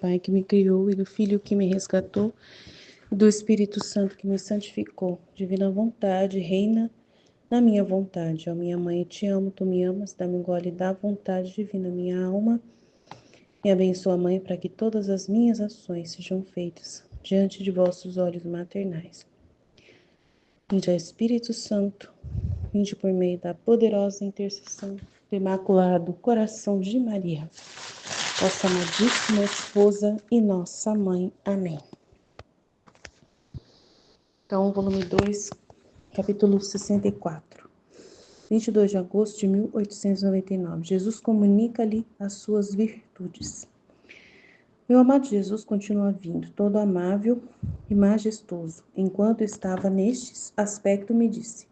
Pai que me criou e do Filho que me resgatou, e do Espírito Santo que me santificou. Divina vontade, reina na minha vontade. Ó minha mãe, eu te amo, tu me amas, dá-me um gole da vontade divina, minha alma. E abençoa a mãe para que todas as minhas ações sejam feitas diante de vossos olhos maternais. Vinde, ó Espírito Santo, vinde por meio da poderosa intercessão do Imaculado Coração de Maria, vossa amadíssima esposa e nossa mãe. Amém. Então, volume 2, capítulo 64. 22 de agosto de 1899. Jesus comunica-lhe as suas virtudes. Meu amado Jesus continua vindo, todo amável e majestoso. Enquanto estava neste aspecto, me disse: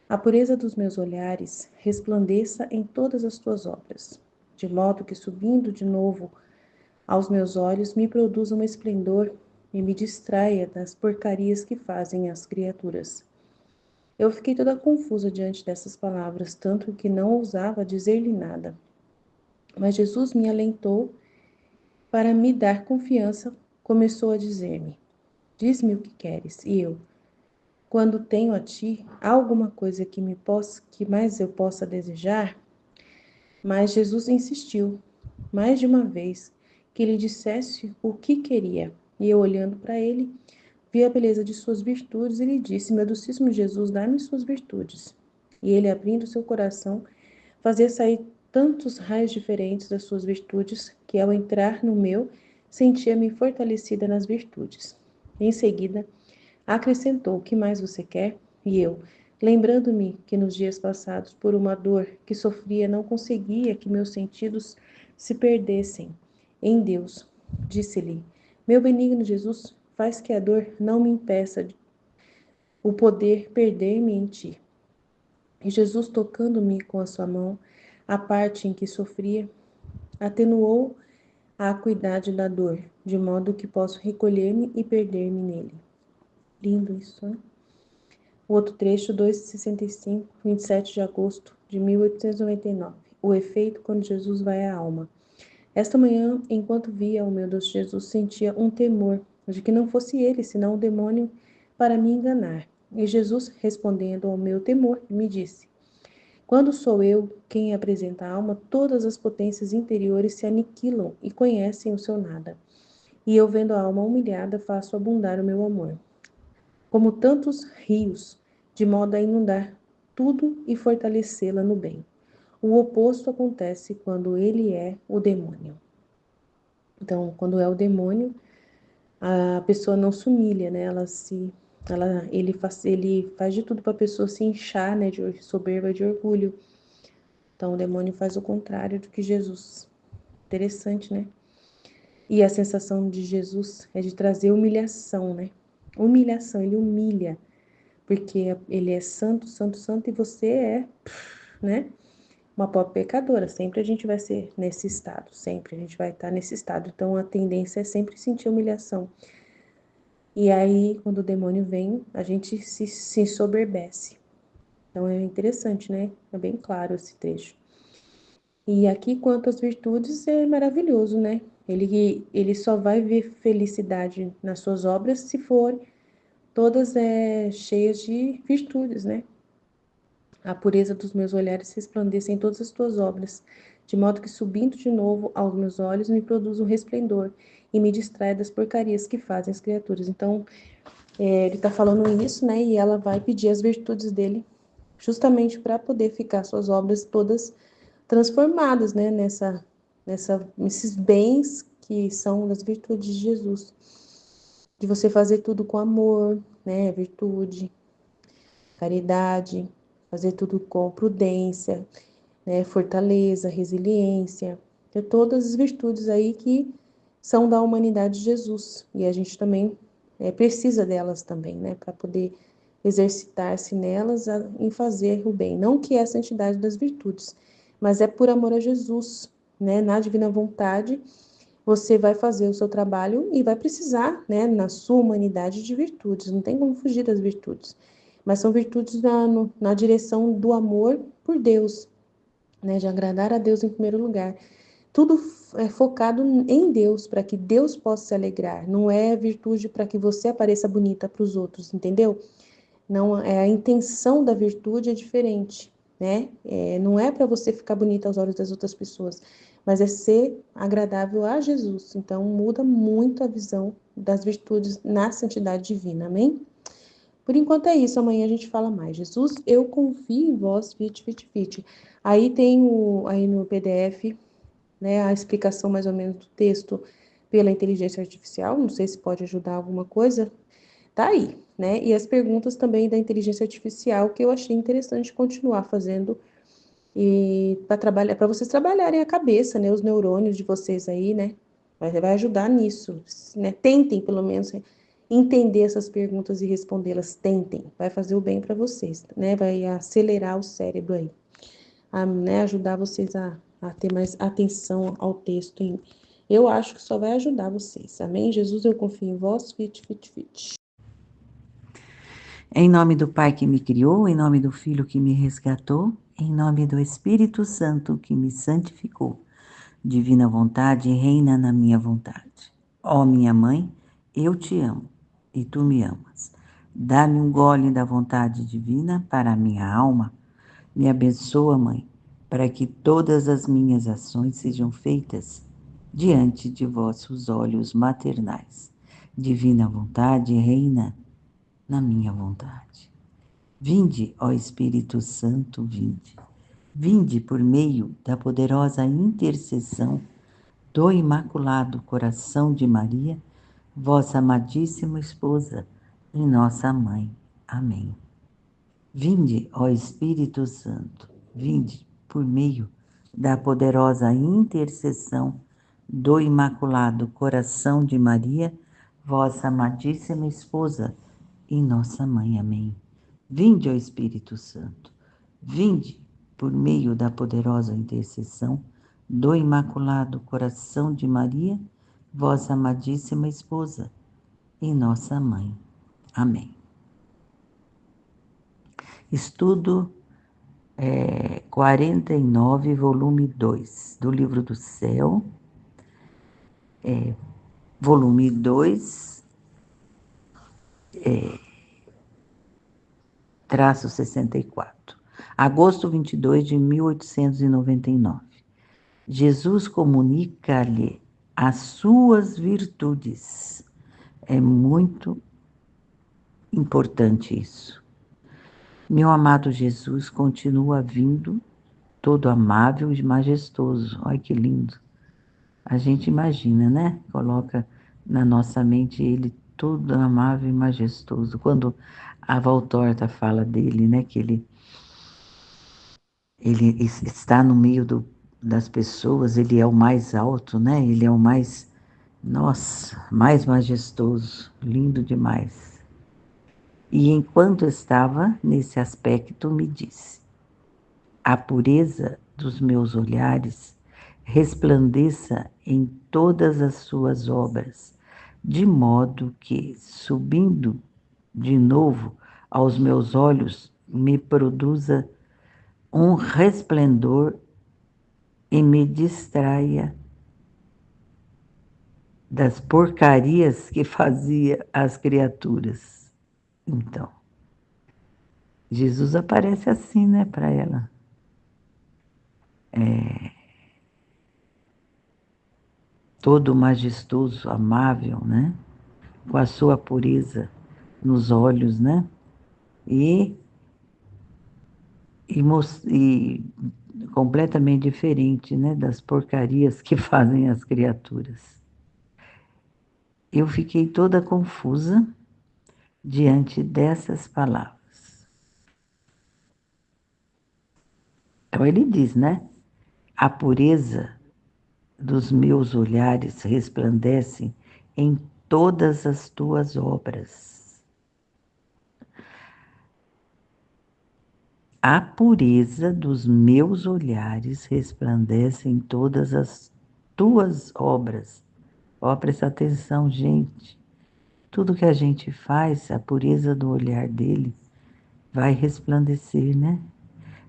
a pureza dos meus olhares resplandeça em todas as tuas obras, de modo que, subindo de novo aos meus olhos, me produza um esplendor e me distraia das porcarias que fazem as criaturas. Eu fiquei toda confusa diante dessas palavras, tanto que não ousava dizer-lhe nada. Mas Jesus me alentou para me dar confiança, começou a dizer-me: diz-me o que queres. E eu, quando tenho a ti, há alguma coisa que mais eu possa desejar? Mas Jesus insistiu, mais de uma vez, que lhe dissesse o que queria. E eu, olhando para ele, vi a beleza de suas virtudes e lhe disse: meu docíssimo Jesus, dá-me suas virtudes. E ele, abrindo seu coração, fazia sair tantos raios diferentes das suas virtudes, que ao entrar no meu, sentia-me fortalecida nas virtudes. Em seguida, acrescentou: o que mais você quer? E eu, lembrando-me que nos dias passados, por uma dor que sofria, não conseguia que meus sentidos se perdessem em Deus, disse-lhe: meu benigno Jesus, faz que a dor não me impeça o poder perder-me em ti. E Jesus, tocando-me com a sua mão, a parte em que sofria, atenuou a acuidade da dor, de modo que posso recolher-me e perder-me nele. Lindo isso, né? O outro trecho, 2:65, 27 de agosto de 1899. O efeito quando Jesus vai à alma. Esta manhã, enquanto via o meu Deus Jesus, sentia um temor de que não fosse ele, senão o demônio, para me enganar. E Jesus, respondendo ao meu temor, me disse: quando sou eu quem apresenta a alma, todas as potências interiores se aniquilam e conhecem o seu nada. E eu, vendo a alma humilhada, faço abundar o meu amor, como tantos rios, de modo a inundar tudo e fortalecê-la no bem. O oposto acontece quando ele é o demônio. Então, quando é o demônio, a pessoa não se humilha, né? Ele faz de tudo para a pessoa se inchar, né? De soberba, de orgulho. Então, o demônio faz o contrário do que Jesus. Interessante, né? E a sensação de Jesus é de trazer humilhação, né? Humilhação, ele humilha, porque ele é santo, santo, santo, e você é, né? Uma pobre pecadora. Sempre a gente vai ser nesse estado, sempre a gente vai estar nesse estado. Então, a tendência é sempre sentir humilhação. E aí, quando o demônio vem, a gente se ensoberbece. Então, é interessante, né? É bem claro esse trecho. E aqui, quanto às virtudes, é maravilhoso, né? Ele só vai ver felicidade nas suas obras se for todas cheias de virtudes, né? A pureza dos meus olhares resplandece em todas as tuas obras, de modo que, subindo de novo aos meus olhos, me produz um resplendor e me distrai das porcarias que fazem as criaturas. Então, ele está falando isso, né? E ela vai pedir as virtudes dele, justamente para poder ficar suas obras todas transformadas, né? Nesses bens que são as virtudes de Jesus. De você fazer tudo com amor, né? Virtude, caridade, fazer tudo com prudência, né? Fortaleza, resiliência, ter todas as virtudes aí que são da humanidade de Jesus. E a gente também precisa delas também, né? Para poder exercitar-se nelas em fazer o bem. Não que é a santidade das virtudes, mas é por amor a Jesus, né? Na divina vontade, você vai fazer o seu trabalho e vai precisar, né, na sua humanidade, de virtudes. Não tem como fugir das virtudes. Mas são virtudes na direção do amor por Deus, né, de agradar a Deus em primeiro lugar. tudo é focado em Deus, para que Deus possa se alegrar. Não é virtude para que você apareça bonita para os outros, entendeu? Não, a intenção da virtude é diferente, né? Não é para você ficar bonita aos olhos das outras pessoas, mas é ser agradável a Jesus. Então, muda muito a visão das virtudes na santidade divina, amém? Por enquanto é isso, amanhã a gente fala mais. Jesus, eu confio em vós, fit. Aí tem aí no PDF, né, a explicação mais ou menos do texto pela inteligência artificial, não sei se pode ajudar alguma coisa, tá aí, né? E as perguntas também da inteligência artificial que eu achei interessante continuar fazendo e para trabalhar, para vocês trabalharem a cabeça, né, os neurônios de vocês aí, né? Vai ajudar nisso, né? Tentem pelo menos entender essas perguntas e respondê-las, tentem, vai fazer o bem para vocês, né? Vai acelerar o cérebro aí, né? Ajudar vocês a ter mais atenção ao texto. Eu acho que só vai ajudar vocês. Amém? Jesus, eu confio em vós, fit. Em nome do Pai que me criou, em nome do Filho que me resgatou, em nome do Espírito Santo que me santificou. Divina vontade, reina na minha vontade. Ó minha mãe, eu te amo e tu me amas. Dá-me um gole da vontade divina para a minha alma. Me abençoa, mãe, para que todas as minhas ações sejam feitas diante de vossos olhos maternais. Divina vontade, reina na minha vontade. Vinde, ó Espírito Santo, vinde. Vinde por meio da poderosa intercessão do Imaculado Coração de Maria, vossa amadíssima esposa e nossa mãe. Amém. Vinde, ó Espírito Santo, vinde por meio da poderosa intercessão do Imaculado Coração de Maria, vossa amadíssima esposa e nossa mãe. Amém. Vinde, ó Espírito Santo, vinde por meio da poderosa intercessão do Imaculado Coração de Maria, vossa amadíssima esposa e nossa mãe. Amém. Estudo 49, volume 2, do Livro do Céu, volume 2, traço 64. Agosto 22 de 1899. Jesus comunica-lhe as suas virtudes. É muito importante isso. Meu amado Jesus continua vindo, todo amável e majestoso. Olha que lindo. A gente imagina, né? Coloca na nossa mente ele todo amável e majestoso. Quando a Valtorta fala dele, né? Que ele está no meio das pessoas, ele é o mais alto, né? Ele é o mais, nossa, mais majestoso, lindo demais. E enquanto estava nesse aspecto, me disse: a pureza dos meus olhares resplandeça em todas as suas obras, de modo que, subindo de novo aos meus olhos, me produza um resplendor e me distraia das porcarias que fazia as criaturas. Então, Jesus aparece assim, né, para ela. Todo majestoso, amável, né? Com a sua pureza nos olhos, né? E, e completamente diferente, né? Das porcarias que fazem as criaturas. Eu fiquei toda confusa diante dessas palavras. Então ele diz, né? A pureza dos meus olhares resplandece em todas as tuas obras. A pureza dos meus olhares resplandece em todas as tuas obras. Ó, presta atenção, gente. Tudo que a gente faz, a pureza do olhar dele vai resplandecer, né?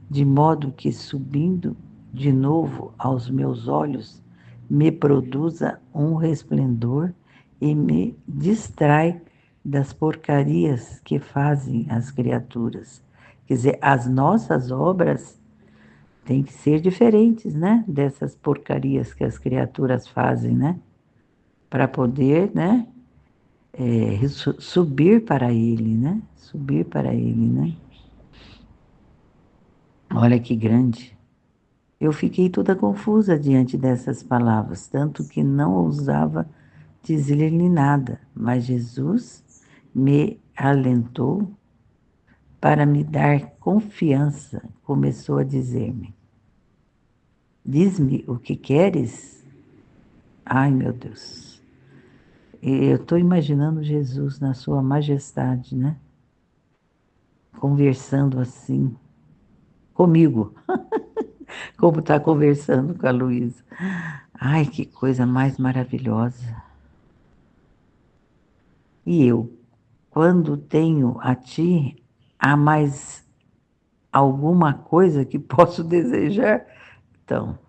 De modo que, subindo de novo aos meus olhos, me produza um resplendor e me distrai das porcarias que fazem as criaturas. Quer dizer, as nossas obras têm que ser diferentes, né? Dessas porcarias que as criaturas fazem, né? Para poder, né? Subir para Ele, né? Subir para Ele, né? Olha que grande. Eu fiquei toda confusa diante dessas palavras, tanto que não ousava dizer-lhe nada, mas Jesus me alentou para me dar confiança. Começou a dizer-me: diz-me o que queres? Ai, meu Deus. Eu estou imaginando Jesus na sua majestade, né? Conversando assim comigo, como está conversando com a Luísa. Ai, que coisa mais maravilhosa. E eu, quando tenho a ti, há mais alguma coisa que posso desejar? Então,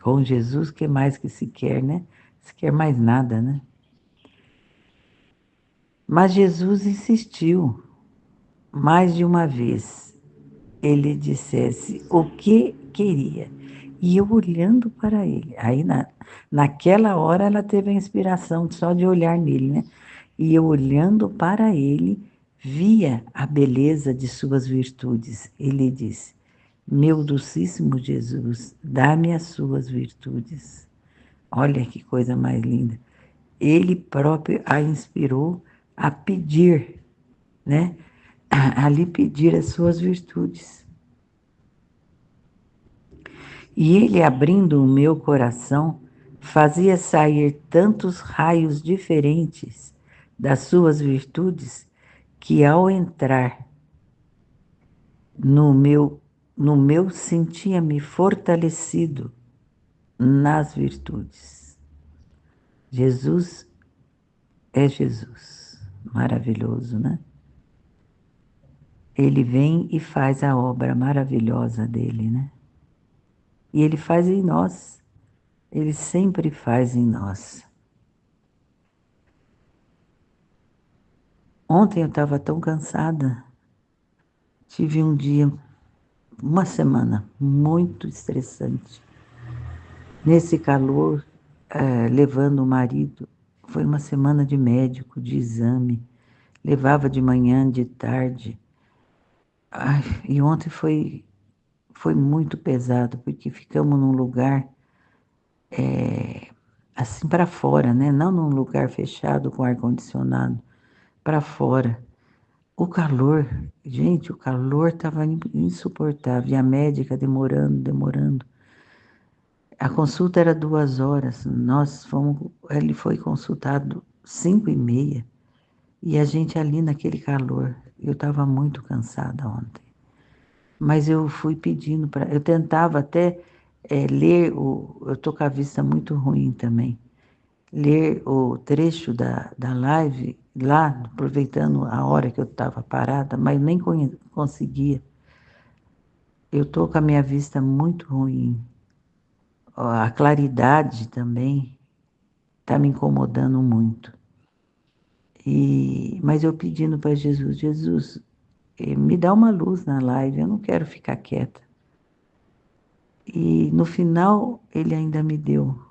com Jesus, que mais que se quer, né? Se quer mais nada, né? Mas Jesus insistiu mais de uma vez. Ele dissesse o que queria. E eu olhando para ele. Aí, naquela hora, ela teve a inspiração só de olhar nele, né? E eu olhando para ele, via a beleza de suas virtudes. Ele disse: meu docíssimo Jesus, dá-me as suas virtudes. Olha que coisa mais linda. Ele próprio a inspirou a pedir, né? A lhe pedir as suas virtudes. E ele, abrindo o meu coração, fazia sair tantos raios diferentes das suas virtudes que, ao entrar no meu, no meu sentia-me fortalecido nas virtudes. Jesus é Jesus. Maravilhoso, né? Ele vem e faz a obra maravilhosa dele, né? E ele faz em nós. Ele sempre faz em nós. Ontem eu estava tão cansada. Tive um dia, uma semana muito estressante. Nesse calor, levando o marido, foi uma semana de médico, de exame. Levava de manhã, de tarde. Ai, e ontem foi muito pesado, porque ficamos num lugar assim para fora, né? Não num lugar fechado com ar-condicionado, para fora. O calor, gente, o calor estava insuportável. E a médica demorando, demorando. A consulta era 2 horas. Ele foi consultado 5h30. E a gente ali naquele calor. Eu estava muito cansada ontem. Mas eu fui pedindo para. Eu tentava até ler eu estou com a vista muito ruim também. Ler o trecho da live lá, aproveitando a hora que eu estava parada, mas nem conseguia. Eu estou com a minha vista muito ruim. A claridade também está me incomodando muito. Mas eu pedindo para Jesus, Jesus, me dá uma luz na live, eu não quero ficar quieta. E no final ele ainda me deu.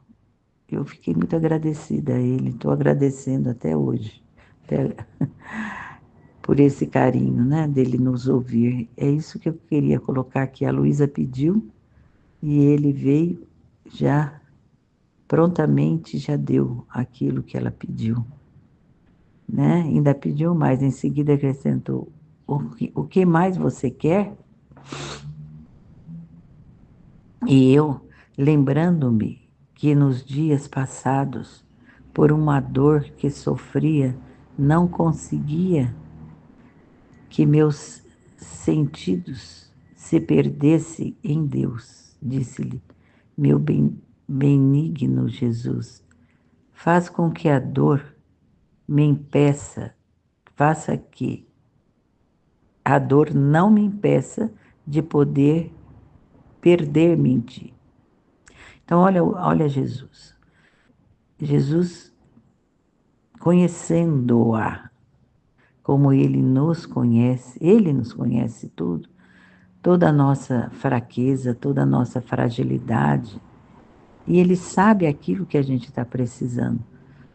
Eu fiquei muito agradecida a ele, estou agradecendo até hoje, por esse carinho, né, dele nos ouvir. É isso que eu queria colocar aqui. A Luísa pediu e ele veio já prontamente, já deu aquilo que ela pediu, né? Ainda pediu mais, em seguida acrescentou: o que mais você quer? E eu, lembrando-me que nos dias passados, por uma dor que sofria, não conseguia que meus sentidos se perdessem em Deus, disse-lhe, meu benigno Jesus, faz com que a dor me impeça, faça que a dor não me impeça de poder perder-me em ti. Então, olha Jesus. Jesus, conhecendo-a como Ele nos conhece tudo, toda a nossa fraqueza, toda a nossa fragilidade, e Ele sabe aquilo que a gente está precisando.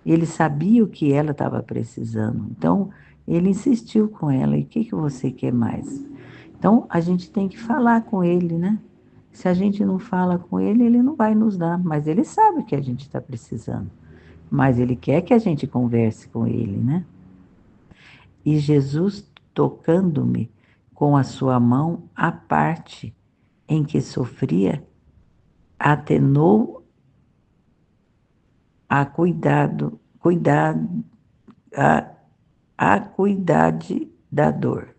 Ele sabia o que ela estava precisando. Então, ele insistiu com ela. E o que você quer mais? Então, a gente tem que falar com ele, né? Se a gente não fala com ele, ele não vai nos dar. Mas ele sabe o que a gente está precisando. Mas ele quer que a gente converse com ele, né? E Jesus, tocando-me com a sua mão, a parte em que sofria, atenou a a acuidade da dor.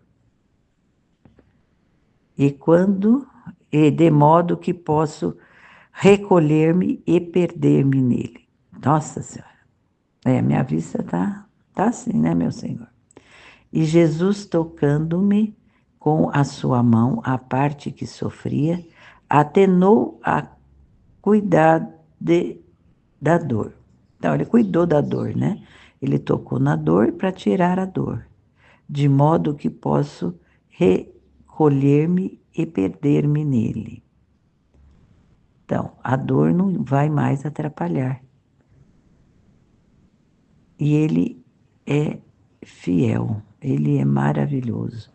E de modo que posso recolher-me e perder-me nele. Nossa Senhora, minha vista tá assim, né, meu Senhor? E Jesus, tocando-me com a sua mão, a parte que sofria, atenou a cuidar da dor. Então, ele cuidou da dor, né? Ele tocou na dor para tirar a dor, de modo que posso recolher-me e perder-me nele. Então, a dor não vai mais atrapalhar. E ele é fiel, ele é maravilhoso.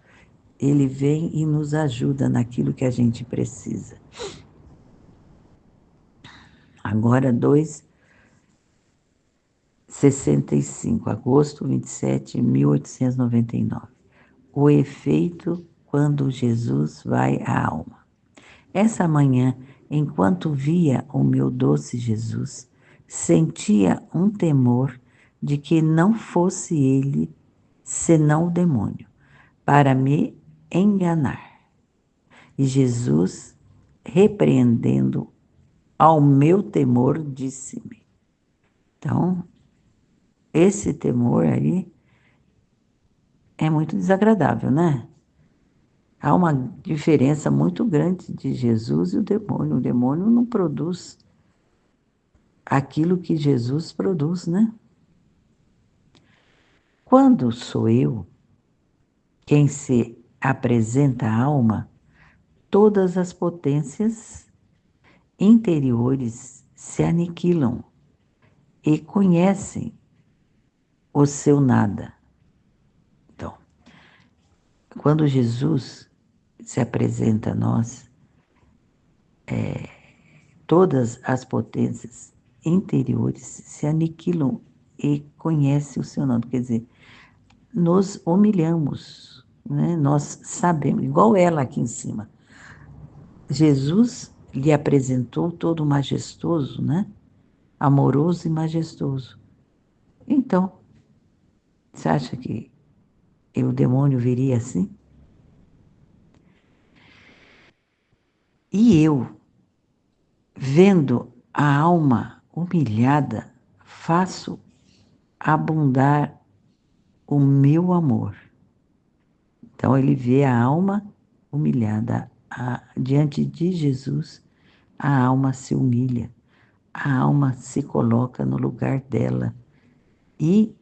Ele vem e nos ajuda naquilo que a gente precisa. Agora, 2:65, agosto 27, 1899. O efeito quando Jesus vai à alma. Essa manhã, enquanto via o meu doce Jesus, sentia um temor de que não fosse ele, senão o demônio, para me enganar. E Jesus, repreendendo ao meu temor, disse-me. Então, esse temor aí é muito desagradável, né? Há uma diferença muito grande de Jesus e o demônio. O demônio não produz aquilo que Jesus produz, né? Quando sou eu quem se apresenta à alma, todas as potências interiores se aniquilam e conhecem o seu nada. Então, quando Jesus se apresenta a nós, todas as potências interiores se aniquilam e conhecem o seu nome. Quer dizer, nos humilhamos, né? Nós sabemos, igual ela aqui em cima. Jesus lhe apresentou todo majestoso, né? Amoroso e majestoso. Então, você acha que o demônio viria assim? E eu, vendo a alma humilhada, faço abundar o meu amor. Então, ele vê a alma humilhada. Diante de Jesus, a alma se humilha, a alma se coloca no lugar dela e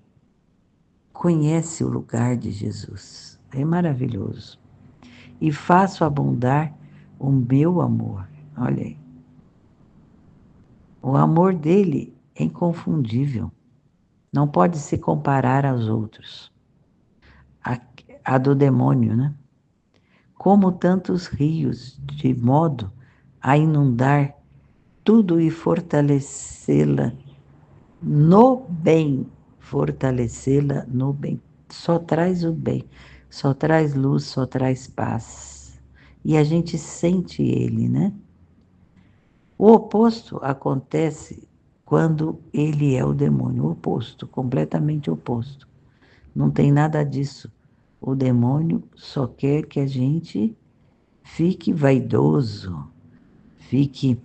conhece o lugar de Jesus. É maravilhoso. E faço abundar o meu amor. Olha aí. O amor dele é inconfundível. Não pode se comparar aos outros. A do demônio, né? Como tantos rios, de modo a inundar tudo e fortalecê-la no bem, fortalecê-la no bem. Só traz o bem, só traz luz, só traz paz. E a gente sente ele, né? O oposto acontece quando ele é o demônio, o oposto, completamente oposto. Não tem nada disso. O demônio só quer que a gente fique vaidoso, fique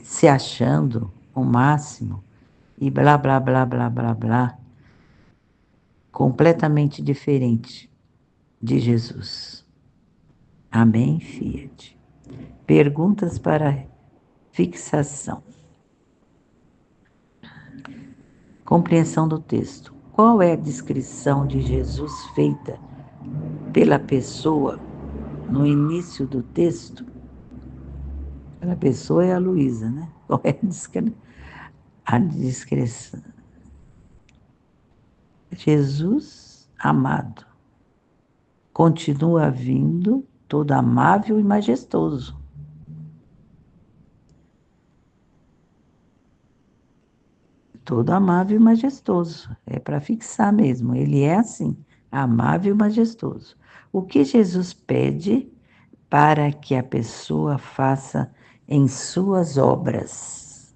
se achando o máximo e blá, blá, blá, blá, blá, blá, completamente diferente de Jesus. Amém, Fiat? Perguntas para Fixação. Compreensão do texto. Qual é a descrição de Jesus feita pela pessoa no início do texto? A pessoa é a Luísa, né? Qual é a descrição? Jesus amado continua vindo todo amável e majestoso. Todo amável e majestoso. É para fixar mesmo. Ele é assim, amável e majestoso. O que Jesus pede para que a pessoa faça em suas obras?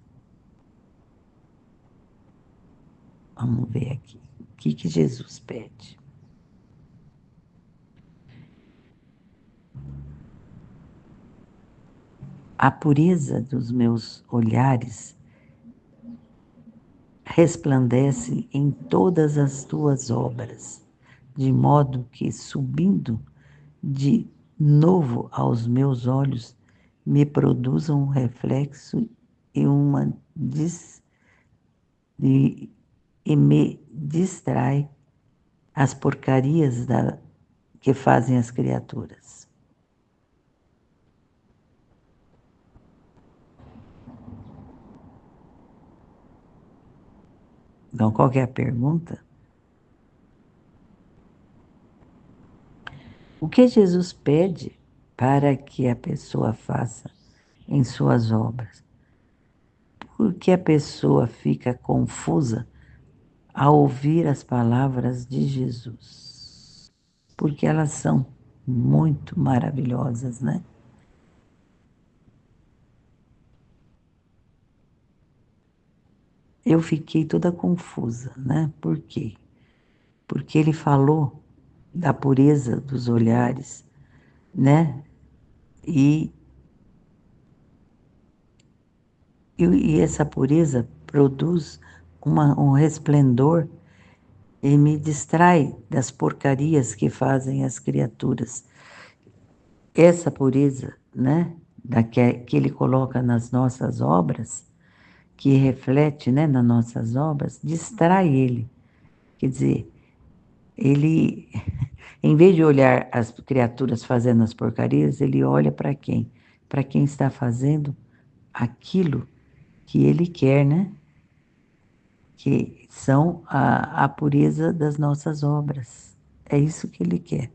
Vamos ver aqui. O que Jesus pede? A pureza dos meus olhares resplandece em todas as tuas obras, de modo que, subindo de novo aos meus olhos, me produzam um reflexo e e me distrai as porcarias que fazem as criaturas. Então, qual que é a pergunta? O que Jesus pede para que a pessoa faça em suas obras? Por que a pessoa fica confusa ao ouvir as palavras de Jesus? Porque elas são muito maravilhosas, né? Eu fiquei toda confusa, né? Por quê? Porque ele falou da pureza dos olhares, né? E, e essa pureza produz um resplendor e me distrai das porcarias que fazem as criaturas. Essa pureza, né? Que ele coloca nas nossas obras, que reflete, né, nas nossas obras, distrai ele. Quer dizer, ele, em vez de olhar as criaturas fazendo as porcarias, ele olha para quem? Para quem está fazendo aquilo que ele quer, né? Que são a pureza das nossas obras. É isso que ele quer.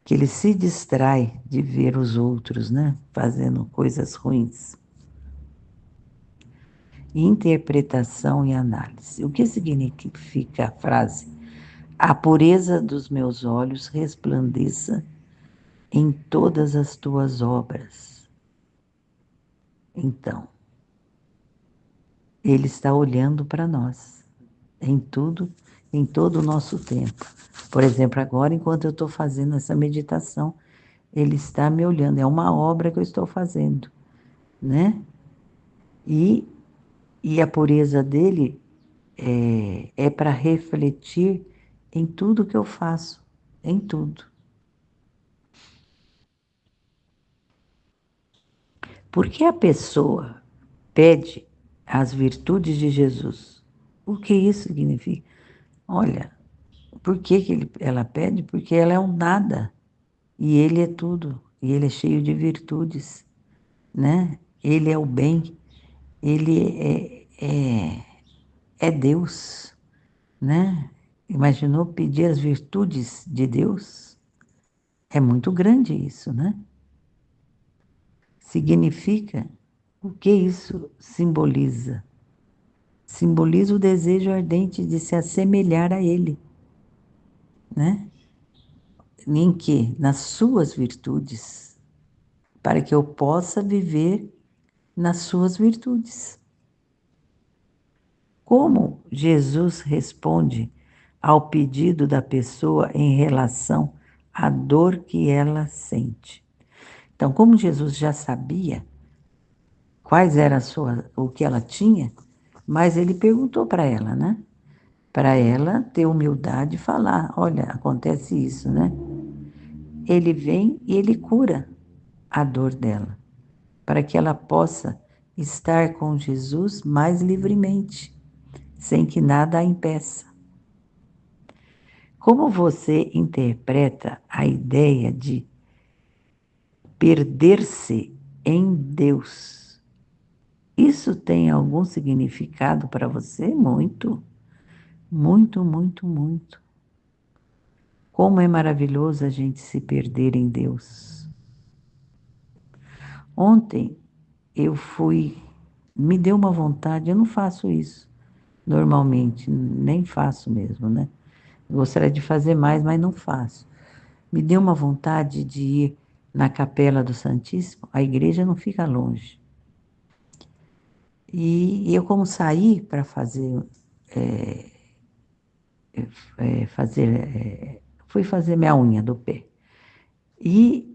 Que ele se distrai de ver os outros, né? Fazendo coisas ruins. Interpretação e análise. O que significa a frase? A pureza dos meus olhos resplandeça em todas as tuas obras. Então, ele está olhando para nós, em tudo, em todo o nosso tempo. Por exemplo, agora, enquanto eu estou fazendo essa meditação, ele está me olhando, é uma obra que eu estou fazendo, né? E, e a pureza dele é para refletir em tudo que eu faço, em tudo. Porque a pessoa pede as virtudes de Jesus. O que isso significa? Olha, por que ela pede? Porque ela é um nada e ele é tudo, e ele é cheio de virtudes, né? Ele é o bem, ele é Deus, né? Imaginou pedir as virtudes de Deus? É muito grande isso, né? Significa o que isso simboliza? Simboliza o desejo ardente de se assemelhar a Ele, né? Em que? Nas suas virtudes, para que eu possa viver nas suas virtudes. Como Jesus responde ao pedido da pessoa em relação à dor que ela sente? Então, como Jesus já sabia quais eram o que ela tinha, mas ele perguntou para ela, né? Para ela ter humildade e falar, olha, acontece isso, né? Ele vem e ele cura a dor dela. para que ela possa estar com Jesus mais livremente, sem que nada a impeça. Como você interpreta a ideia de perder-se em Deus? Isso tem algum significado para você? Muito, muito, muito, muito. Como é maravilhoso a gente se perder em Deus. Ontem me deu uma vontade, eu não faço isso normalmente, nem faço mesmo, né? Gostaria de fazer mais, mas não faço. Me deu uma vontade de ir na Capela do Santíssimo, a igreja não fica longe. E eu, como saí para fazer, é, fazer fui fazer minha unha do pé. E,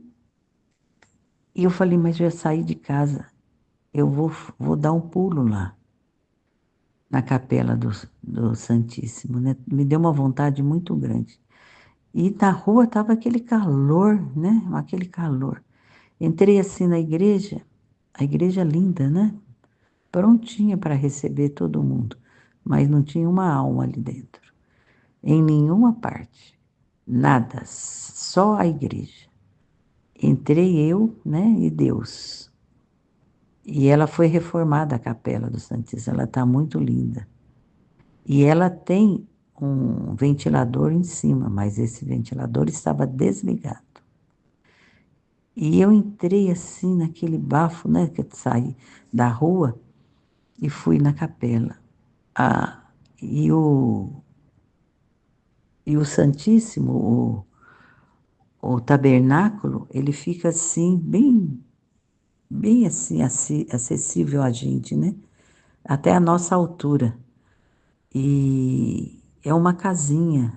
e eu falei, mas eu já saí de casa, eu vou dar um pulo lá, na Capela do Santíssimo, né? Me deu uma vontade muito grande. E na rua estava aquele calor, né? Aquele calor. Entrei assim na igreja, a igreja linda, né? Prontinha para receber todo mundo, mas não tinha uma alma ali dentro, em nenhuma parte, nada, só a igreja. Entrei eu, né, e Deus. E ela foi reformada, a Capela do Santíssimo, ela está muito linda. E ela tem um ventilador em cima, mas esse ventilador estava desligado. E eu entrei assim naquele bafo, né, que eu saí da rua e fui na capela. Ah, e o Santíssimo, o tabernáculo, ele fica assim, bem, bem assim, acessível a gente, né? Até a nossa altura. E é uma casinha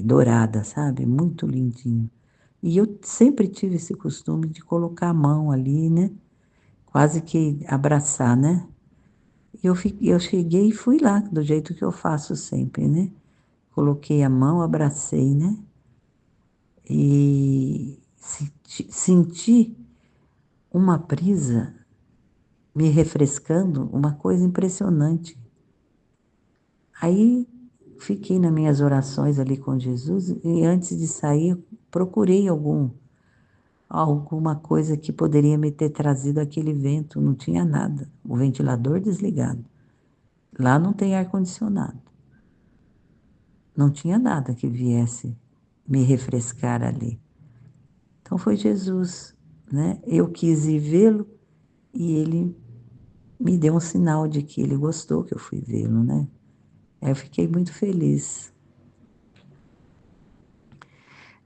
dourada, sabe? Muito lindinho. E eu sempre tive esse costume de colocar a mão ali, né? Quase que abraçar, né? Eu cheguei e fui lá, do jeito que eu faço sempre, né? Coloquei a mão, abracei, né? E senti uma brisa me refrescando, uma coisa impressionante. Aí fiquei nas minhas orações ali com Jesus e antes de sair procurei alguma coisa que poderia me ter trazido aquele vento, não tinha nada, o ventilador desligado. Lá não tem ar-condicionado. Não tinha nada que viesse me refrescar ali. Então foi Jesus, né? Eu quis ir vê-lo e ele me deu um sinal de que ele gostou que eu fui vê-lo, né? Aí eu fiquei muito feliz.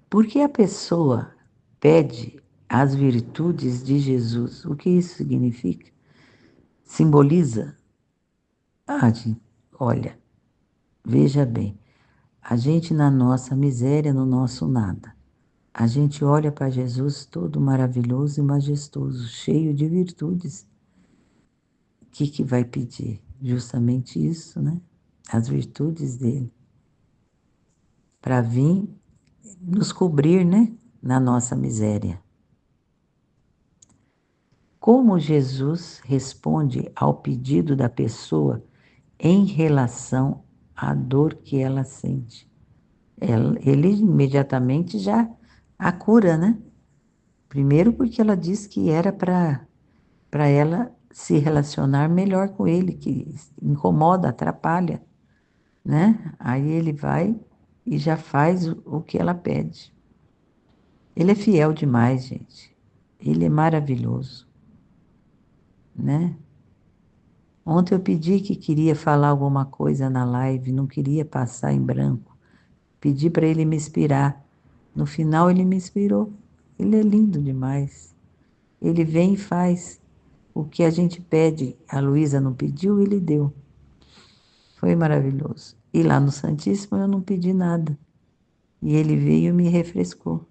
Porque a pessoa pede as virtudes de Jesus. O que isso significa? Simboliza? Ah, gente, olha, veja bem, a gente na nossa miséria, no nosso nada, a gente olha para Jesus todo maravilhoso e majestoso, cheio de virtudes. O que vai pedir? Justamente isso, né? As virtudes dele. Para vir nos cobrir, né? Na nossa miséria. Como Jesus responde ao pedido da pessoa em relação à dor que ela sente? Ele imediatamente já a cura, né? Primeiro porque ela diz que era para ela se relacionar melhor com ele, que incomoda, atrapalha, né? Aí ele vai e já faz o que ela pede. Ele é fiel demais, gente. Ele é maravilhoso, né? Ontem eu pedi que queria falar alguma coisa na live, não queria passar em branco. Pedi para ele me inspirar. No final ele me inspirou. Ele é lindo demais. Ele vem e faz o que a gente pede. A Luísa não pediu, ele deu. Foi maravilhoso. E lá no Santíssimo eu não pedi nada. E ele veio e me refrescou.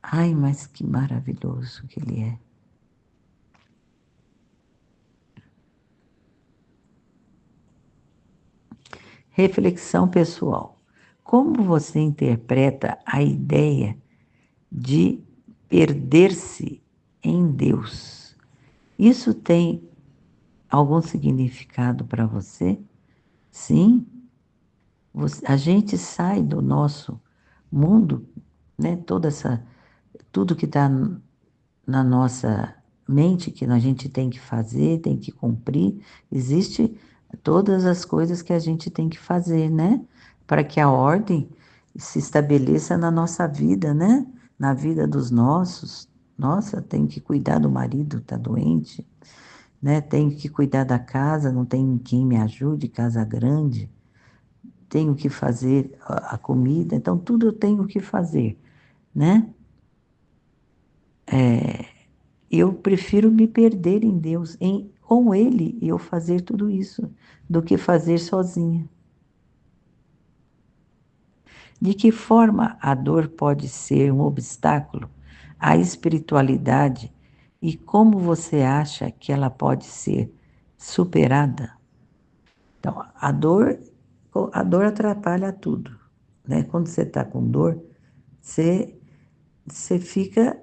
Ai, mas que maravilhoso que ele é. Reflexão pessoal. Como você interpreta a ideia de perder-se em Deus. Isso tem algum significado para você? Sim, a gente sai do nosso mundo, né? Tudo que está na nossa mente que a gente tem que fazer, tem que cumprir, existe todas as coisas que a gente tem que fazer, né? Para que a ordem se estabeleça na nossa vida, né? Na vida dos nossos. Nossa, tem que cuidar do marido, tá doente, né? Tenho que cuidar da casa, não tem quem me ajude, casa grande. Tenho que fazer a comida, então tudo eu tenho que fazer, né? Eu prefiro me perder em Deus, com Ele eu fazer tudo isso, do que fazer sozinha. De que forma a dor pode ser um obstáculo à espiritualidade e como você acha que ela pode ser superada? Então, a dor atrapalha tudo, né? Quando você está com dor, você, você fica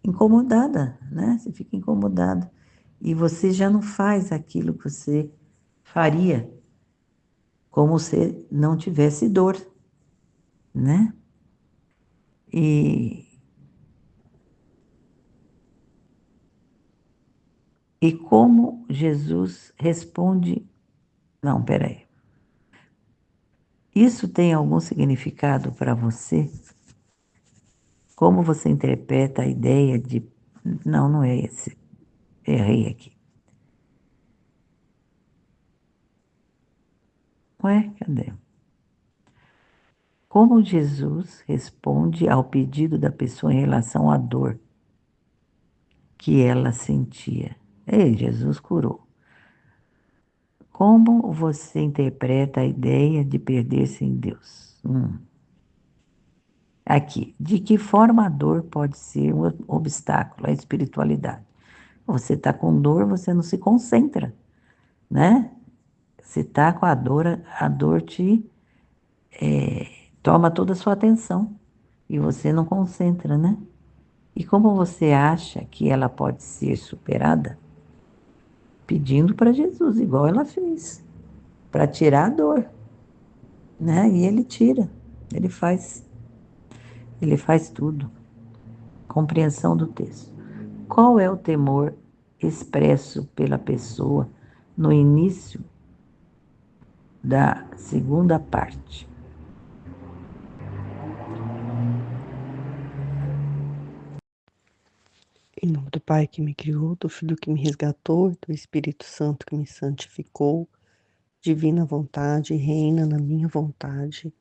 incomodada, né? Você fica incomodada e você já não faz aquilo que você faria como se não tivesse dor, né? E, e como Jesus responde, não, peraí, isso tem algum significado para você? Como você interpreta a ideia de, não, não é esse, errei aqui. Ué, cadê? Como Jesus responde ao pedido da pessoa em relação à dor que ela sentia? Ei, Jesus curou. Como você interpreta a ideia de perder-se em Deus? Aqui, de que forma a dor pode ser um obstáculo à espiritualidade? Você está com dor, você não se concentra, né? Você está com a dor te toma toda a sua atenção e você não concentra, né? E como você acha que ela pode ser superada? Pedindo para Jesus, igual ela fez, para tirar a dor, né? E ele tira, ele faz, ele faz tudo. Compreensão do texto. Qual é o temor expresso pela pessoa no início da segunda parte? Em nome do Pai que me criou, do Filho que me resgatou, do Espírito Santo que me santificou, divina vontade, reina na minha vontade.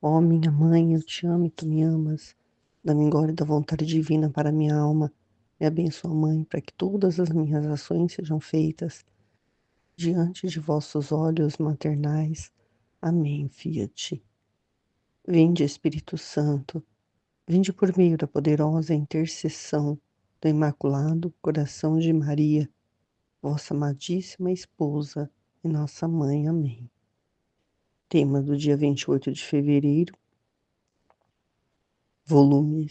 Ó minha mãe, eu te amo e tu me amas. Dá-me glória da vontade divina para minha alma. Me abençoa, Mãe, para que todas as minhas ações sejam feitas diante de vossos olhos maternais. Amém, Fiat. Vinde, Espírito Santo, vinde por meio da poderosa intercessão do Imaculado Coração de Maria, vossa amadíssima esposa e nossa mãe. Amém. Tema do dia 28 de fevereiro, volume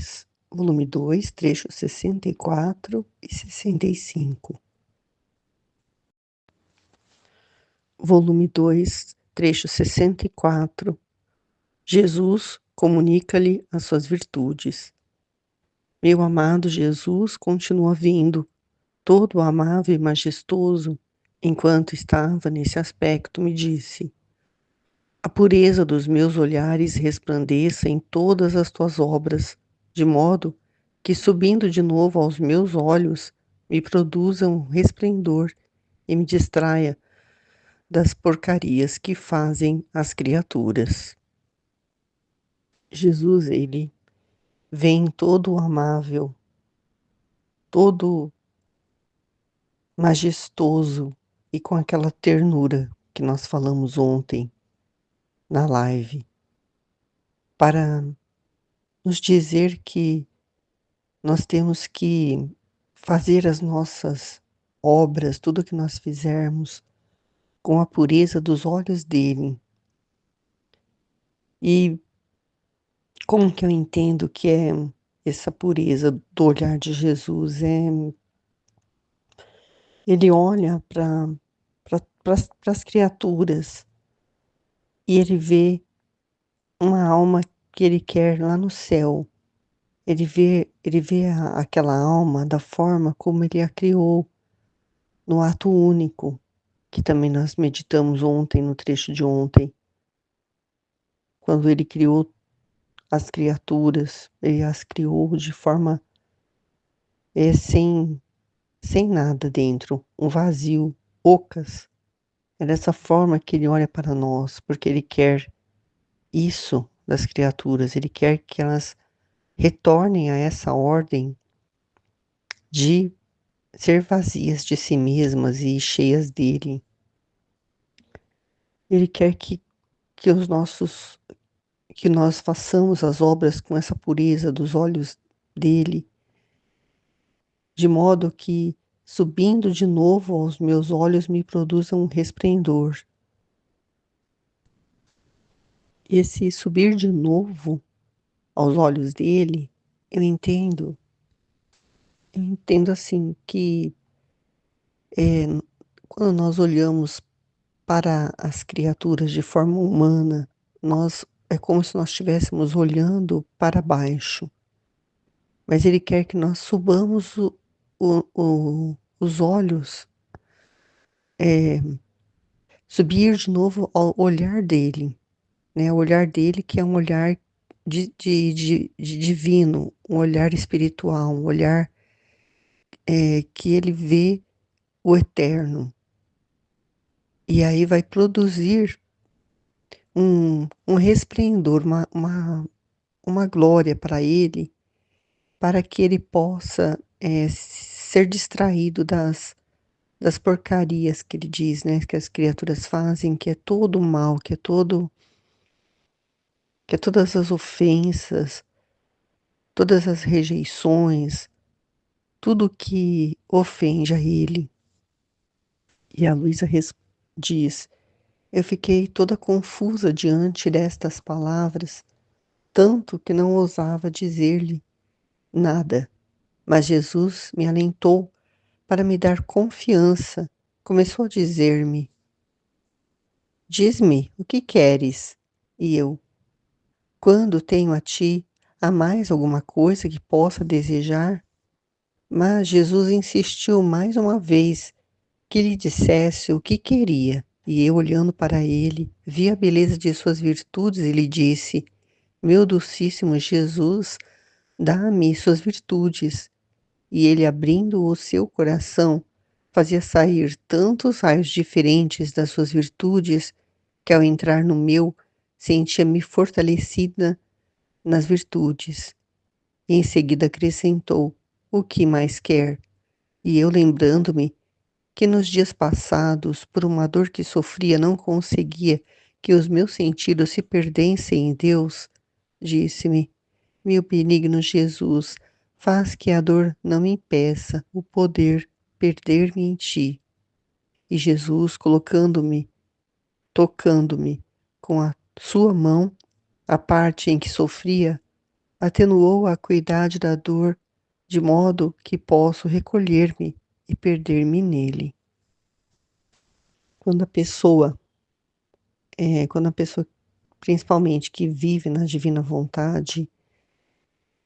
2, trechos 64 e 65. Volume 2, trecho 64. Jesus comunica-lhe as suas virtudes. Meu amado Jesus continua vindo, todo amável e majestoso, enquanto estava nesse aspecto, me disse: a pureza dos meus olhares resplandeça em todas as tuas obras, de modo que, subindo de novo aos meus olhos, me produza um resplendor e me distraia das porcarias que fazem as criaturas. Jesus, ele vem todo amável, todo majestoso e com aquela ternura que nós falamos ontem na live, para nos dizer que nós temos que fazer as nossas obras, tudo que nós fizermos, com a pureza dos olhos dele. E como que eu entendo que é essa pureza do olhar de Jesus. Ele olha para as criaturas e ele vê uma alma que ele quer lá no céu. Ele vê aquela alma da forma como ele a criou, no ato único, que também nós meditamos ontem, no trecho de ontem, quando ele criou as criaturas, ele as criou de forma sem nada dentro, um vazio, ocas. É dessa forma que ele olha para nós, porque ele quer isso das criaturas, ele quer que elas retornem a essa ordem de ser vazias de si mesmas e cheias dele. Ele quer que os nossos, que nós façamos as obras com essa pureza dos olhos dele, de modo que, subindo de novo aos meus olhos, me produza um resplendor. Esse subir de novo aos olhos dele, eu entendo assim que quando nós olhamos para as criaturas de forma humana, é como se nós estivéssemos olhando para baixo, mas ele quer que nós subamos os olhos, subir de novo ao olhar dele, né? O olhar dele que é um olhar de divino, um olhar espiritual, um olhar que ele vê o eterno. E aí vai produzir um resplendor, uma glória para ele, para que ele possa ser distraído das porcarias que ele diz, né, que as criaturas fazem, que é todo o mal, que é todas as ofensas, todas as rejeições, tudo que ofende a ele. E a Luísa diz: eu fiquei toda confusa diante destas palavras, tanto que não ousava dizer-lhe nada. Mas Jesus me alentou para me dar confiança. Começou a dizer-me: diz-me o que queres. E eu: quando tenho a ti, há mais alguma coisa que possa desejar? Mas Jesus insistiu mais uma vez que lhe dissesse o que queria. E eu, olhando para ele, vi a beleza de suas virtudes e lhe disse: meu docíssimo Jesus, dá-me suas virtudes. E ele, abrindo o seu coração, fazia sair tantos raios diferentes das suas virtudes, que ao entrar no meu, sentia-me fortalecida nas virtudes. E em seguida acrescentou: o que mais quer? E eu, lembrando-me que nos dias passados, por uma dor que sofria, não conseguia que os meus sentidos se perdessem em Deus, disse-me: meu benigno Jesus, faz que a dor não me impeça o poder perder-me em ti. E Jesus, tocando-me com a sua mão, a parte em que sofria, atenuou a acuidade da dor, de modo que posso recolher-me e perder-me nele. Quando a pessoa, principalmente que vive na divina vontade,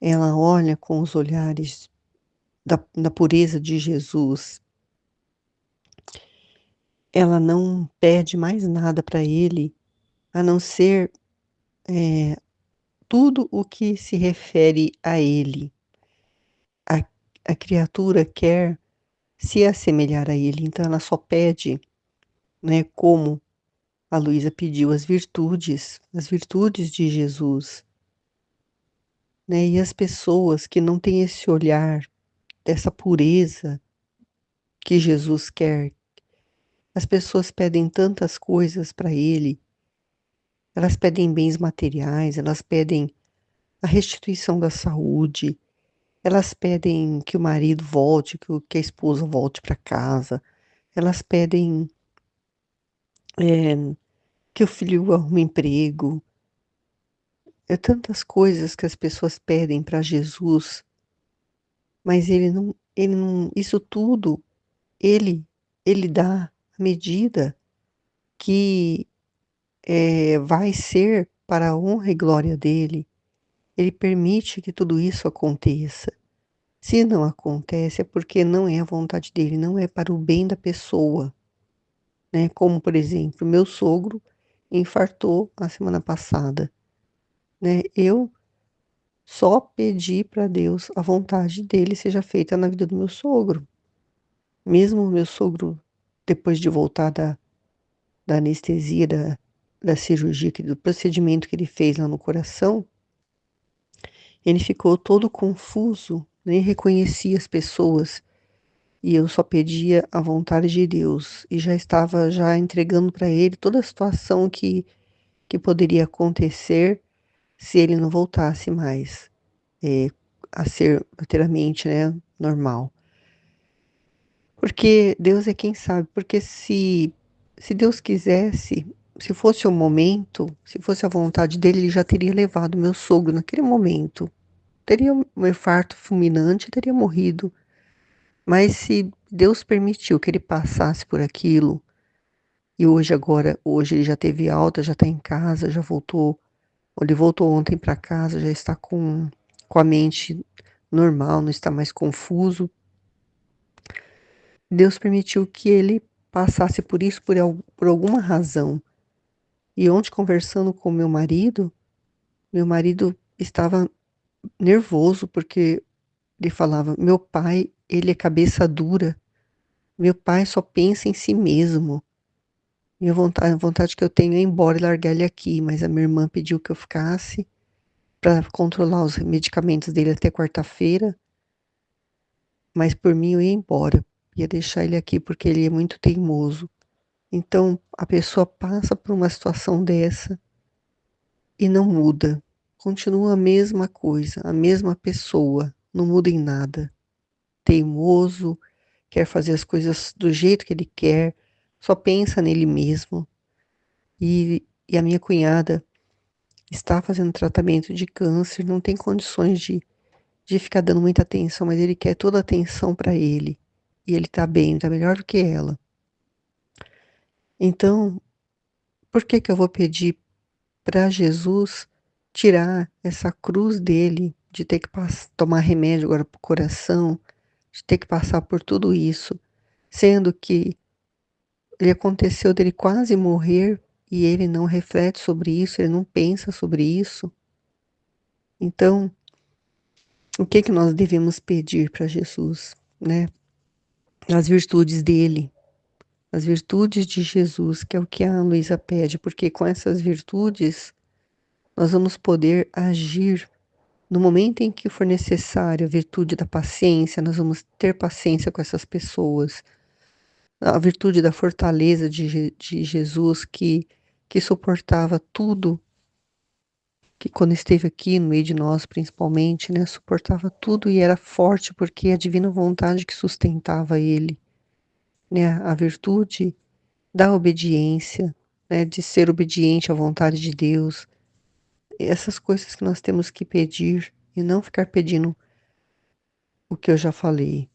ela olha com os olhares da pureza de Jesus, ela não pede mais nada para ele, a não ser tudo o que se refere a ele. A, a criatura quer se assemelhar a ele, então ela só pede, né, como a Luísa pediu, as virtudes de Jesus, né? E as pessoas que não têm esse olhar dessa pureza que Jesus quer, as pessoas pedem tantas coisas para ele, elas pedem bens materiais, elas pedem a restituição da saúde, elas pedem que o marido volte, que a esposa volte para casa, elas pedem que o filho arrume emprego, É tantas coisas que as pessoas pedem para Jesus, mas ele não, isso tudo, ele, ele dá a medida que vai ser para a honra e glória dele. Ele permite que tudo isso aconteça. Se não acontece, é porque não é a vontade dele, não é para o bem da pessoa, né? Como, por exemplo, meu sogro infartou a semana passada, né? Eu só pedi para Deus a vontade dele seja feita na vida do meu sogro. Mesmo o meu sogro, depois de voltar da anestesia, da cirurgia, do procedimento que ele fez lá no coração, ele ficou todo confuso, nem reconhecia as pessoas. E eu só pedia a vontade de Deus e já estava já entregando para ele toda a situação que poderia acontecer se ele não voltasse mais a ser inteiramente, né, normal. Porque Deus é quem sabe, porque se Deus quisesse, se fosse o momento, se fosse a vontade dele, ele já teria levado meu sogro naquele momento. Teria um infarto fulminante, teria morrido. Mas se Deus permitiu que ele passasse por aquilo, e hoje ele já teve alta, já está em casa, já voltou, ele voltou ontem para casa, já está com a mente normal, não está mais confuso. Deus permitiu que ele passasse por isso por alguma razão. E ontem, conversando com meu marido estava nervoso porque ele falava: meu pai, ele é cabeça dura, meu pai só pensa em si mesmo. Minha vontade, a vontade que eu tenho é ir embora e largar ele aqui, mas a minha irmã pediu que eu ficasse para controlar os medicamentos dele até quarta-feira, mas por mim eu ia embora, ia deixar ele aqui porque ele é muito teimoso. Então a pessoa passa por uma situação dessa e não muda, continua a mesma coisa, a mesma pessoa, não muda em nada. Teimoso, quer fazer as coisas do jeito que ele quer, só pensa nele mesmo. E a minha cunhada está fazendo tratamento de câncer, não tem condições de ficar dando muita atenção, mas ele quer toda a atenção para ele. E ele está bem, está melhor do que ela. Então, por que que eu vou pedir para Jesus tirar essa cruz dele, de ter que tomar remédio agora para o coração, de ter que passar por tudo isso, sendo que ele aconteceu dele quase morrer e ele não reflete sobre isso, ele não pensa sobre isso. Então, o que que nós devemos pedir para Jesus, né? As virtudes dele, as virtudes de Jesus, que é o que a Luísa pede, porque com essas virtudes nós vamos poder agir no momento em que for necessário, a virtude da paciência, nós vamos ter paciência com essas pessoas, a virtude da fortaleza de Jesus, que suportava tudo, que quando esteve aqui no meio de nós, principalmente, né, suportava tudo e era forte porque é a divina vontade que sustentava ele, né, a virtude da obediência, né, de ser obediente à vontade de Deus, essas coisas que nós temos que pedir e não ficar pedindo o que eu já falei.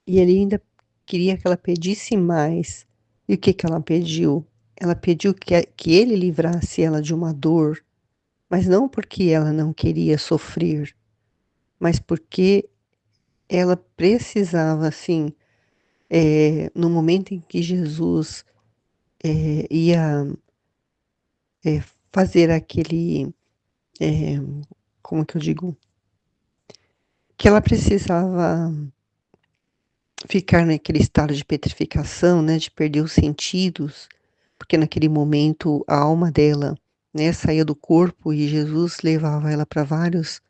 E ele ainda queria que ela pedisse mais. E o que que ela pediu? Ela pediu que ele livrasse ela de uma dor, mas não porque ela não queria sofrer, mas porque ela precisava, assim, no momento em que Jesus ia fazer aquele, é, como que eu digo? Que ela precisava ficar naquele estado de petrificação, né, de perder os sentidos, porque naquele momento a alma dela, né, saía do corpo e Jesus levava ela para vários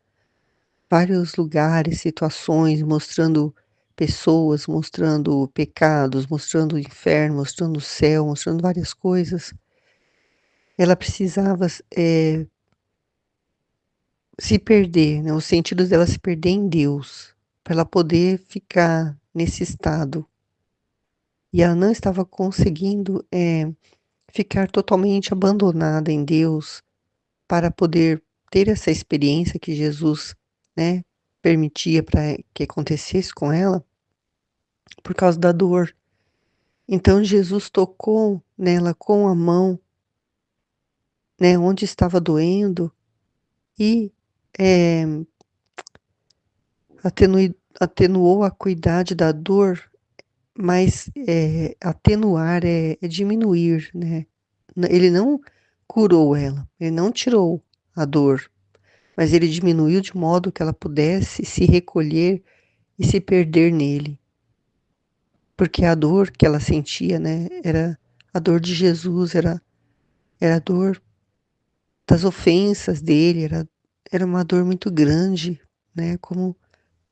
lugares, situações, mostrando pessoas, mostrando pecados, mostrando o inferno, mostrando o céu, mostrando várias coisas. Ela precisava se perder, né, os sentidos dela se perder em Deus, para ela poder ficar nesse estado. E ela não estava conseguindo ficar totalmente abandonada em Deus, para poder ter essa experiência que Jesus, né, permitia para que acontecesse com ela, por causa da dor. Então Jesus tocou nela com a mão, né, onde estava doendo e eh, atenuou a acuidade da dor, mas atenuar é diminuir, né? Ele não curou ela, ele não tirou a dor, mas ele diminuiu de modo que ela pudesse se recolher e se perder nele. Porque a dor que ela sentia, né, era a dor de Jesus, era a dor das ofensas dele, era uma dor muito grande, né, como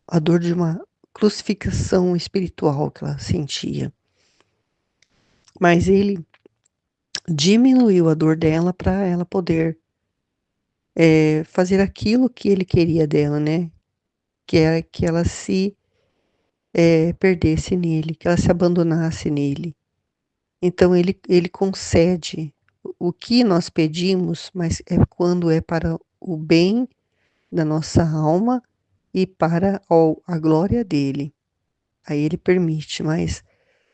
a dor de uma crucificação espiritual que ela sentia. Mas ele diminuiu a dor dela para ela poder fazer aquilo que ele queria dela, né? Que era que ela se perdesse nele, que ela se abandonasse nele. Então ele concede o que nós pedimos, mas é quando é para o bem da nossa alma e para a glória dele. Aí ele permite, mas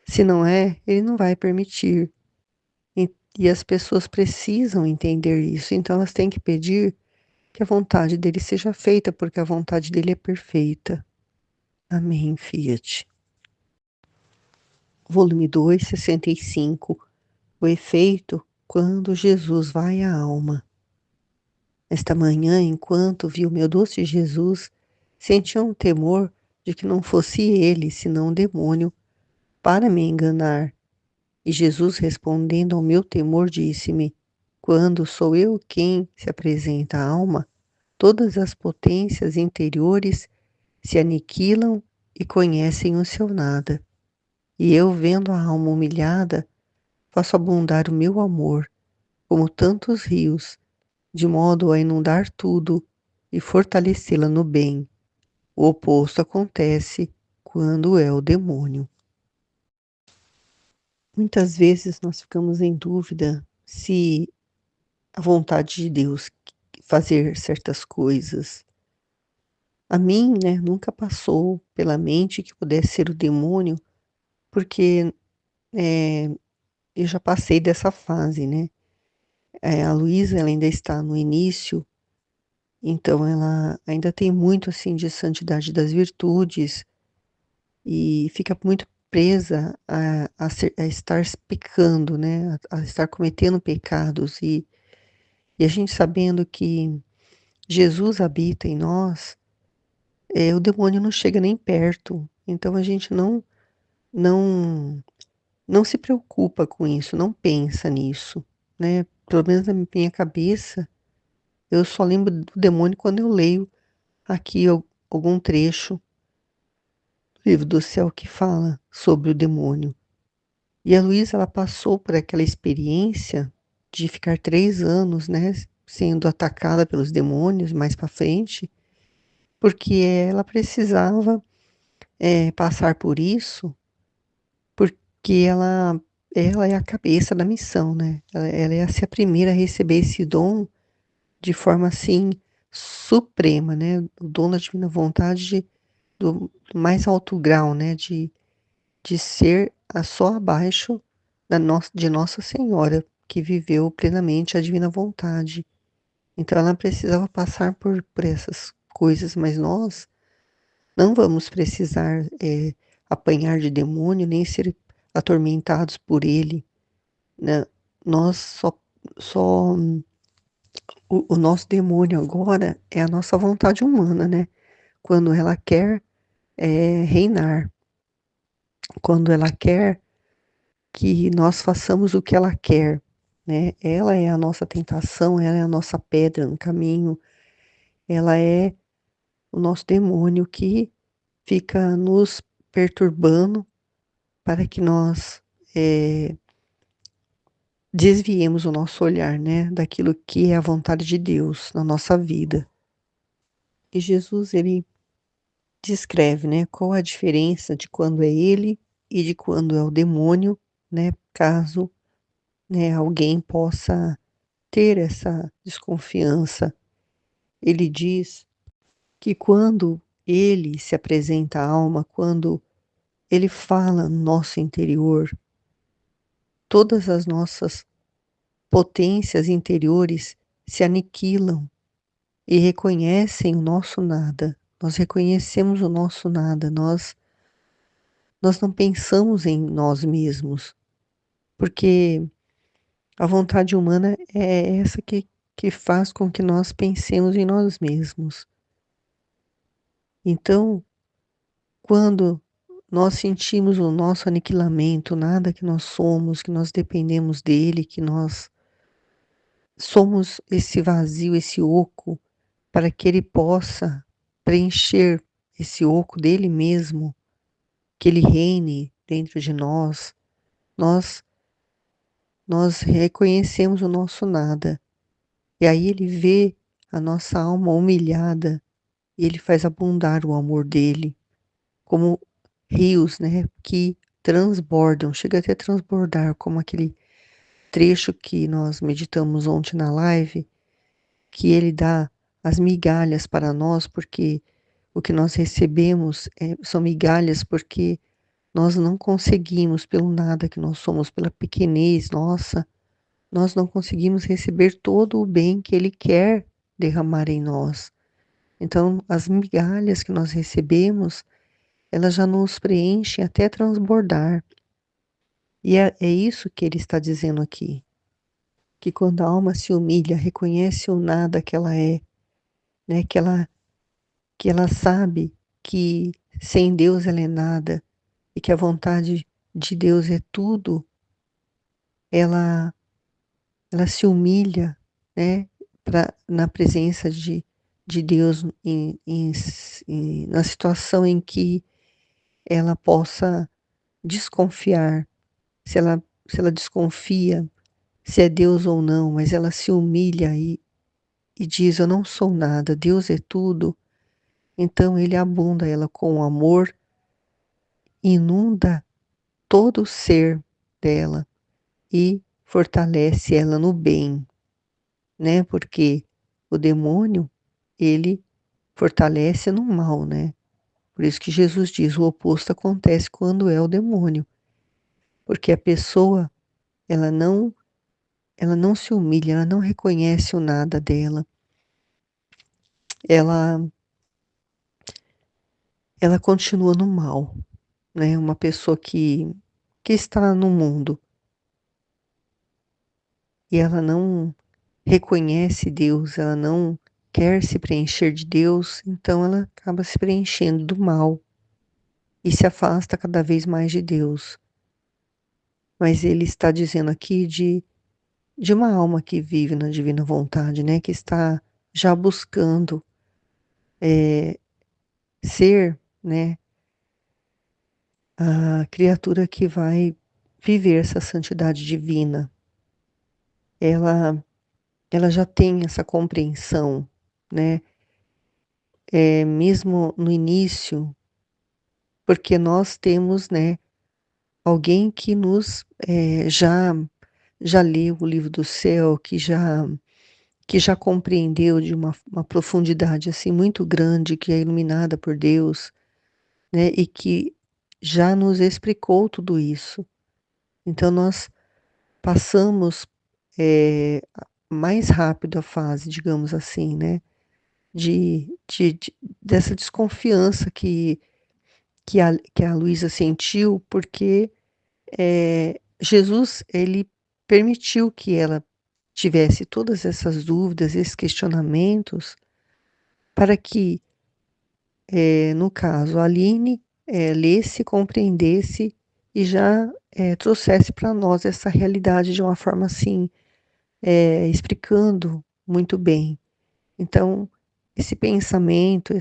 se não é, ele não vai permitir. E as pessoas precisam entender isso, então elas têm que pedir que a vontade dele seja feita, porque a vontade dele é perfeita. Amém, Fiat. Volume 2, 65. O efeito quando Jesus vai à alma. Esta manhã, enquanto vi o meu doce Jesus, senti um temor de que não fosse ele, senão um demônio, para me enganar. E Jesus, respondendo ao meu temor, disse-me: quando sou eu quem se apresenta à alma, todas as potências interiores se aniquilam e conhecem o seu nada. E eu, vendo a alma humilhada, faço abundar o meu amor, como tantos rios, de modo a inundar tudo e fortalecê-la no bem. O oposto acontece quando é o demônio. Muitas vezes nós ficamos em dúvida se a vontade de Deus fazer certas coisas. A mim, né, nunca passou pela mente que pudesse ser o demônio, porque eu já passei dessa fase, né? A Luísa, ela ainda está no início, então ela ainda tem muito assim de santidade das virtudes e fica muito presa a estar pecando, né? A estar cometendo pecados e a gente sabendo que Jesus habita em nós, o demônio não chega nem perto. Então a gente não não se preocupa com isso, não pensa nisso, né? Pelo menos na minha cabeça, eu só lembro do demônio quando eu leio aqui algum trecho do livro do céu que fala sobre o demônio. E a Luísa, ela passou por aquela experiência de ficar 3 anos, né, sendo atacada pelos demônios mais para frente, porque ela precisava passar por isso, porque ela é a cabeça da missão, né? Ela ia ser a primeira a receber esse dom de forma assim suprema, né? O dom da divina vontade do mais alto grau, né? De ser só abaixo de Nossa Senhora, que viveu plenamente a divina vontade. Então ela precisava passar por essas coisas, mas nós não vamos precisar apanhar de demônio, nem ser atormentados por ele, né? Nós só o nosso demônio agora é a nossa vontade humana, né? Quando ela quer reinar, quando ela quer que nós façamos o que ela quer, né? Ela é a nossa tentação, ela é a nossa pedra no caminho, ela é o nosso demônio que fica nos perturbando para que nós desviemos o nosso olhar, né, daquilo que é a vontade de Deus na nossa vida. E Jesus, ele descreve, né, qual a diferença de quando é ele e de quando é o demônio, né, caso, né, alguém possa ter essa desconfiança. Ele diz que quando ele se apresenta à alma, quando ele fala no nosso interior, todas as nossas potências interiores se aniquilam e reconhecem o nosso nada. Nós reconhecemos o nosso nada, nós não pensamos em nós mesmos, porque a vontade humana é essa que faz com que nós pensemos em nós mesmos. Então, quando nós sentimos o nosso aniquilamento, nada que nós somos, que nós dependemos dele, que nós somos esse vazio, esse oco, para que ele possa preencher esse oco dele mesmo, que ele reine dentro de nós, nós nós reconhecemos o nosso nada. E aí ele vê a nossa alma humilhada e ele faz abundar o amor dele, como rios, né, que transbordam, chega até a transbordar, como aquele trecho que nós meditamos ontem na live, que ele dá as migalhas para nós, porque o que nós recebemos são migalhas, porque nós não conseguimos, pelo nada que nós somos, pela pequenez nossa, nós não conseguimos receber todo o bem que ele quer derramar em nós. Então, as migalhas que nós recebemos, elas já nos preenchem até transbordar. E é isso que ele está dizendo aqui, que quando a alma se humilha, reconhece o nada que ela é, né, que ela sabe que sem Deus ela é nada e que a vontade de Deus é tudo, ela, ela se humilha, né, na presença de Deus na situação em que ela possa desconfiar, se ela desconfia se é Deus ou não, mas ela se humilha e diz: Eu não sou nada, Deus é tudo. Então ele abunda ela com amor, inunda todo o ser dela e fortalece ela no bem, né? Porque o demônio, ele fortalece no mal, né? Por isso que Jesus diz: o oposto acontece quando é o demônio, porque a pessoa, ela não se humilha, ela não reconhece o nada dela, ela ela continua no mal, né? Uma pessoa que está no mundo e ela não reconhece Deus, ela não quer se preencher de Deus, então ela acaba se preenchendo do mal e se afasta cada vez mais de Deus. Mas ele está dizendo aqui de uma alma que vive na divina vontade, né? Que está já buscando ser, né? A criatura que vai viver essa santidade divina. Ela, ela já tem essa compreensão, né? Mesmo no início, porque nós temos, né? Alguém que nos já leu o livro do céu, que já compreendeu de uma profundidade assim muito grande, que é iluminada por Deus, né? E que já nos explicou tudo isso. Então nós passamos mais rápido a fase, digamos assim, né? Dessa desconfiança que a Luísa sentiu, porque Jesus, ele permitiu que ela tivesse todas essas dúvidas, esses questionamentos, para que, no caso, a Aline lesse, compreendesse e já trouxesse para nós essa realidade de uma forma assim, explicando muito bem. Então, esse pensamento,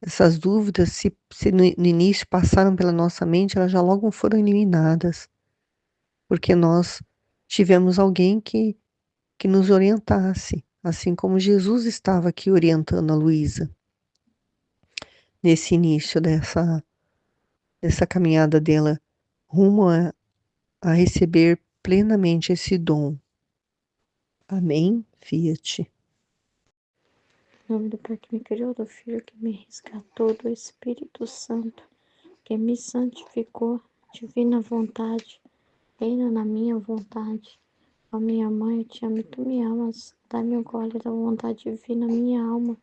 essas dúvidas, se no início passaram pela nossa mente, elas já logo foram eliminadas, porque nós tivemos alguém que nos orientasse, assim como Jesus estava aqui orientando a Luísa, nesse início dessa caminhada dela rumo a receber plenamente esse dom. Amém. Fiat. Em nome do Pai que me criou, do Filho que me resgatou, do Espírito Santo que me santificou, divina vontade, reina na minha vontade. Ó minha mãe, eu te amo e tu me amas. Dá-me o gole da vontade divina, minha alma.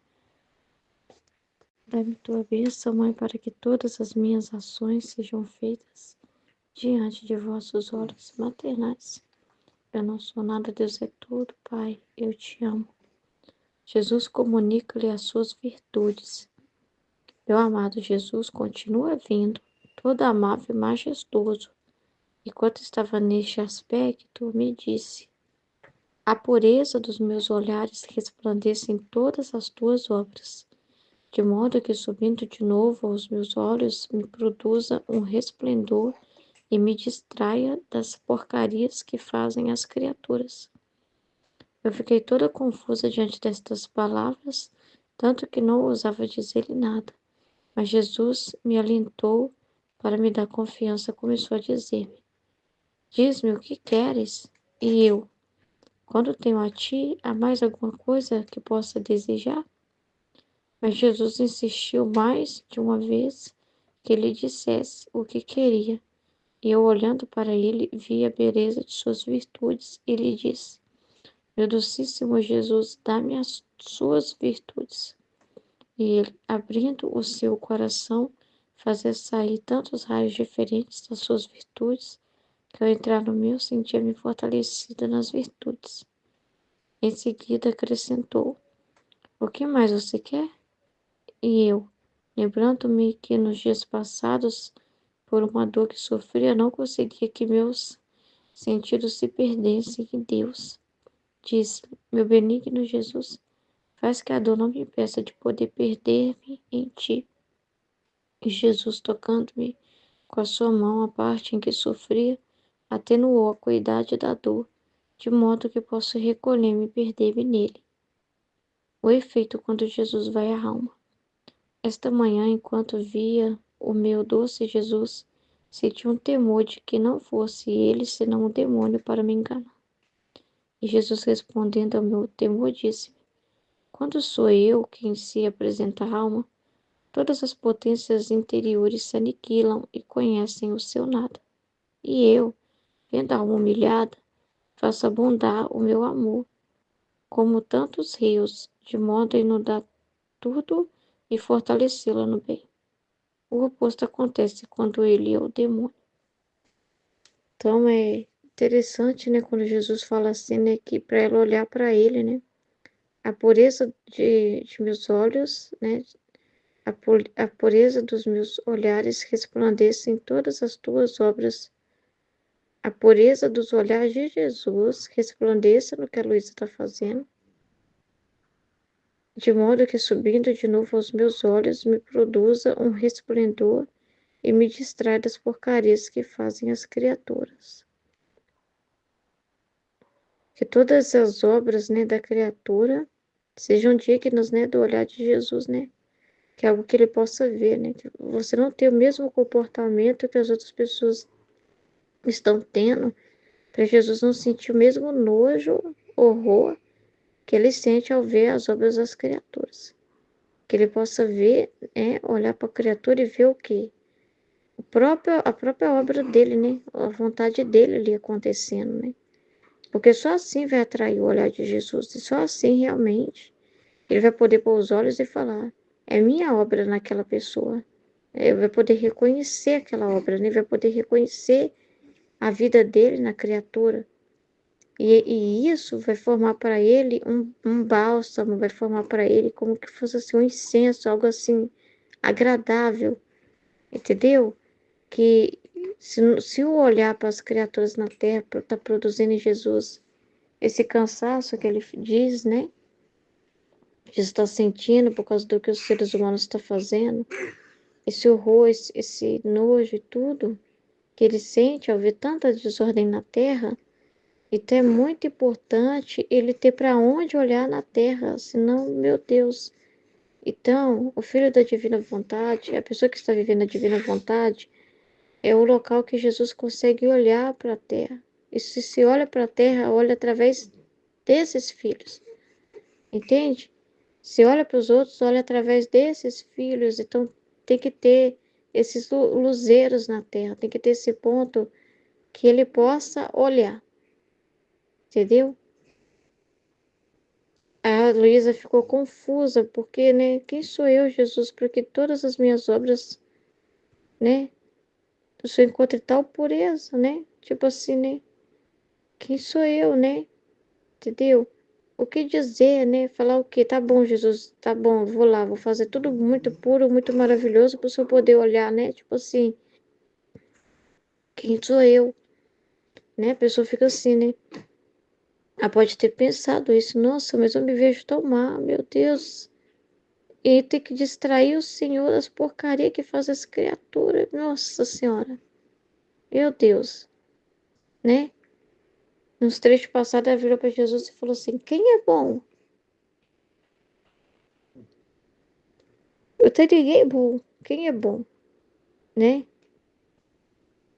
Dá-me tua bênção, Mãe, para que todas as minhas ações sejam feitas diante de vossos olhos maternais. Eu não sou nada, Deus é tudo, Pai, eu te amo. Jesus, comunica-lhe as suas virtudes. Meu amado Jesus continua vindo, todo amável e majestoso. Enquanto estava neste aspecto, me disse: a pureza dos meus olhares resplandece em todas as tuas obras, de modo que, subindo de novo aos meus olhos, me produza um resplendor e me distraia das porcarias que fazem as criaturas. Eu fiquei toda confusa diante destas palavras, tanto que não ousava dizer-lhe nada. Mas Jesus me alentou para me dar confiança, começou a dizer-me: diz-me o que queres, e eu, quando tenho a ti, há mais alguma coisa que possa desejar? Mas Jesus insistiu mais de uma vez que lhe dissesse o que queria. E eu, olhando para ele, vi a beleza de suas virtudes e lhe disse: meu docíssimo Jesus, dá-me as suas virtudes. E ele, abrindo o seu coração, fazia sair tantos raios diferentes das suas virtudes, que ao entrar no meu, sentia-me fortalecida nas virtudes. Em seguida acrescentou: o que mais você quer? E eu, lembrando-me que nos dias passados, por uma dor que sofria, não conseguia que meus sentidos se perdessem em Deus, disse: meu benigno Jesus, faz que a dor não me impeça de poder perder-me em ti. E Jesus, tocando-me com a sua mão a parte em que sofria, atenuou a acuidade da dor, de modo que posso recolher-me e perder-me nele. O efeito quando Jesus vai à alma. Esta manhã, enquanto via o meu doce Jesus, senti um temor de que não fosse ele senão um demônio para me enganar. E Jesus, respondendo ao meu temor, disse-me: quando sou eu quem se apresenta à alma, todas as potências interiores se aniquilam e conhecem o seu nada. E eu, vendo a alma humilhada, faço abundar o meu amor, como tantos rios, de modo a inundar tudo e fortalecê-la no bem. O oposto acontece quando ele é o demônio. Então é interessante, né, quando Jesus fala assim, né, que para ela olhar para ele, né, a pureza de meus olhos, né, a pureza dos meus olhares resplandece em todas as tuas obras. A pureza dos olhares de Jesus resplandeça no que a Luísa está fazendo, de modo que, subindo de novo aos meus olhos, me produza um resplendor e me distrai das porcarias que fazem as criaturas. Que todas as obras, né, da criatura sejam dignas, né, do olhar de Jesus, né? Que é algo que ele possa ver, né? Que você não ter o mesmo comportamento que as outras pessoas estão tendo, para Jesus não sentir o mesmo nojo, horror que ele sente ao ver as obras das criaturas. Que ele possa ver, olhar para a criatura e ver o quê? A própria obra dele, né? A vontade dele ali acontecendo, né? Porque só assim vai atrair o olhar de Jesus. E só assim, realmente, ele vai poder pôr os olhos e falar: é minha obra naquela pessoa. Ele vai poder reconhecer aquela obra, né? Ele vai poder reconhecer a vida dele na criatura. E isso vai formar para ele um bálsamo, vai formar para ele como que fosse assim, um incenso, algo assim agradável, entendeu? Que se o olhar para as criaturas na terra está produzindo em Jesus esse cansaço que ele diz, né? Que está sentindo por causa do que os seres humanos estão fazendo, esse horror, esse nojo e tudo que ele sente ao ver tanta desordem na terra. Então é muito importante ele ter para onde olhar na terra, senão, meu Deus. Então, o Filho da Divina Vontade, a pessoa que está vivendo a Divina Vontade, é o local que Jesus consegue olhar para a terra. E se olha para a terra, olha através desses filhos, entende? Se olha para os outros, olha através desses filhos, então tem que ter esses luzeiros na terra, tem que ter esse ponto que ele possa olhar, entendeu? A Luísa ficou confusa, porque, né, quem sou eu, Jesus, porque todas as minhas obras, né, o Senhor encontre tal pureza, né? Tipo assim, né? Quem sou eu, né? Entendeu? O que dizer, né? Falar o quê? Tá bom, Jesus, tá bom, vou lá, vou fazer tudo muito puro, muito maravilhoso para o Senhor poder olhar, né? Tipo assim, quem sou eu? Né? A pessoa fica assim, né? Ela pode ter pensado isso, nossa, mas eu me vejo tão mal, meu Deus. E tem que distrair o Senhor das porcarias que faz as criaturas, nossa Senhora, meu Deus, né? Nos trechos passados, ela virou para Jesus e falou assim: quem é bom? Eu tenho ninguém bom. Quem é bom? Né?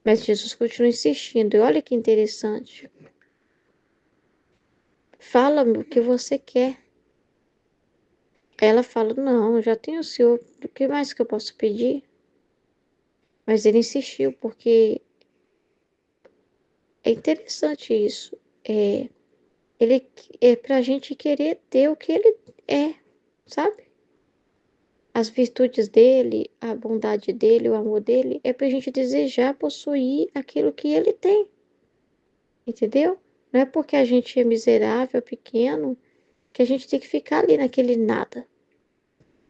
Mas Jesus continua insistindo. E olha que interessante. Fala-me o que você quer. Ela fala: não, eu já tenho o Senhor. O que mais que eu posso pedir? Mas ele insistiu, porque é interessante isso. Ele é pra gente querer ter o que ele é, sabe? As virtudes dele, a bondade dele, o amor dele, é pra gente desejar possuir aquilo que ele tem, entendeu? Não é porque a gente é miserável, pequeno, que a gente tem que ficar ali naquele nada.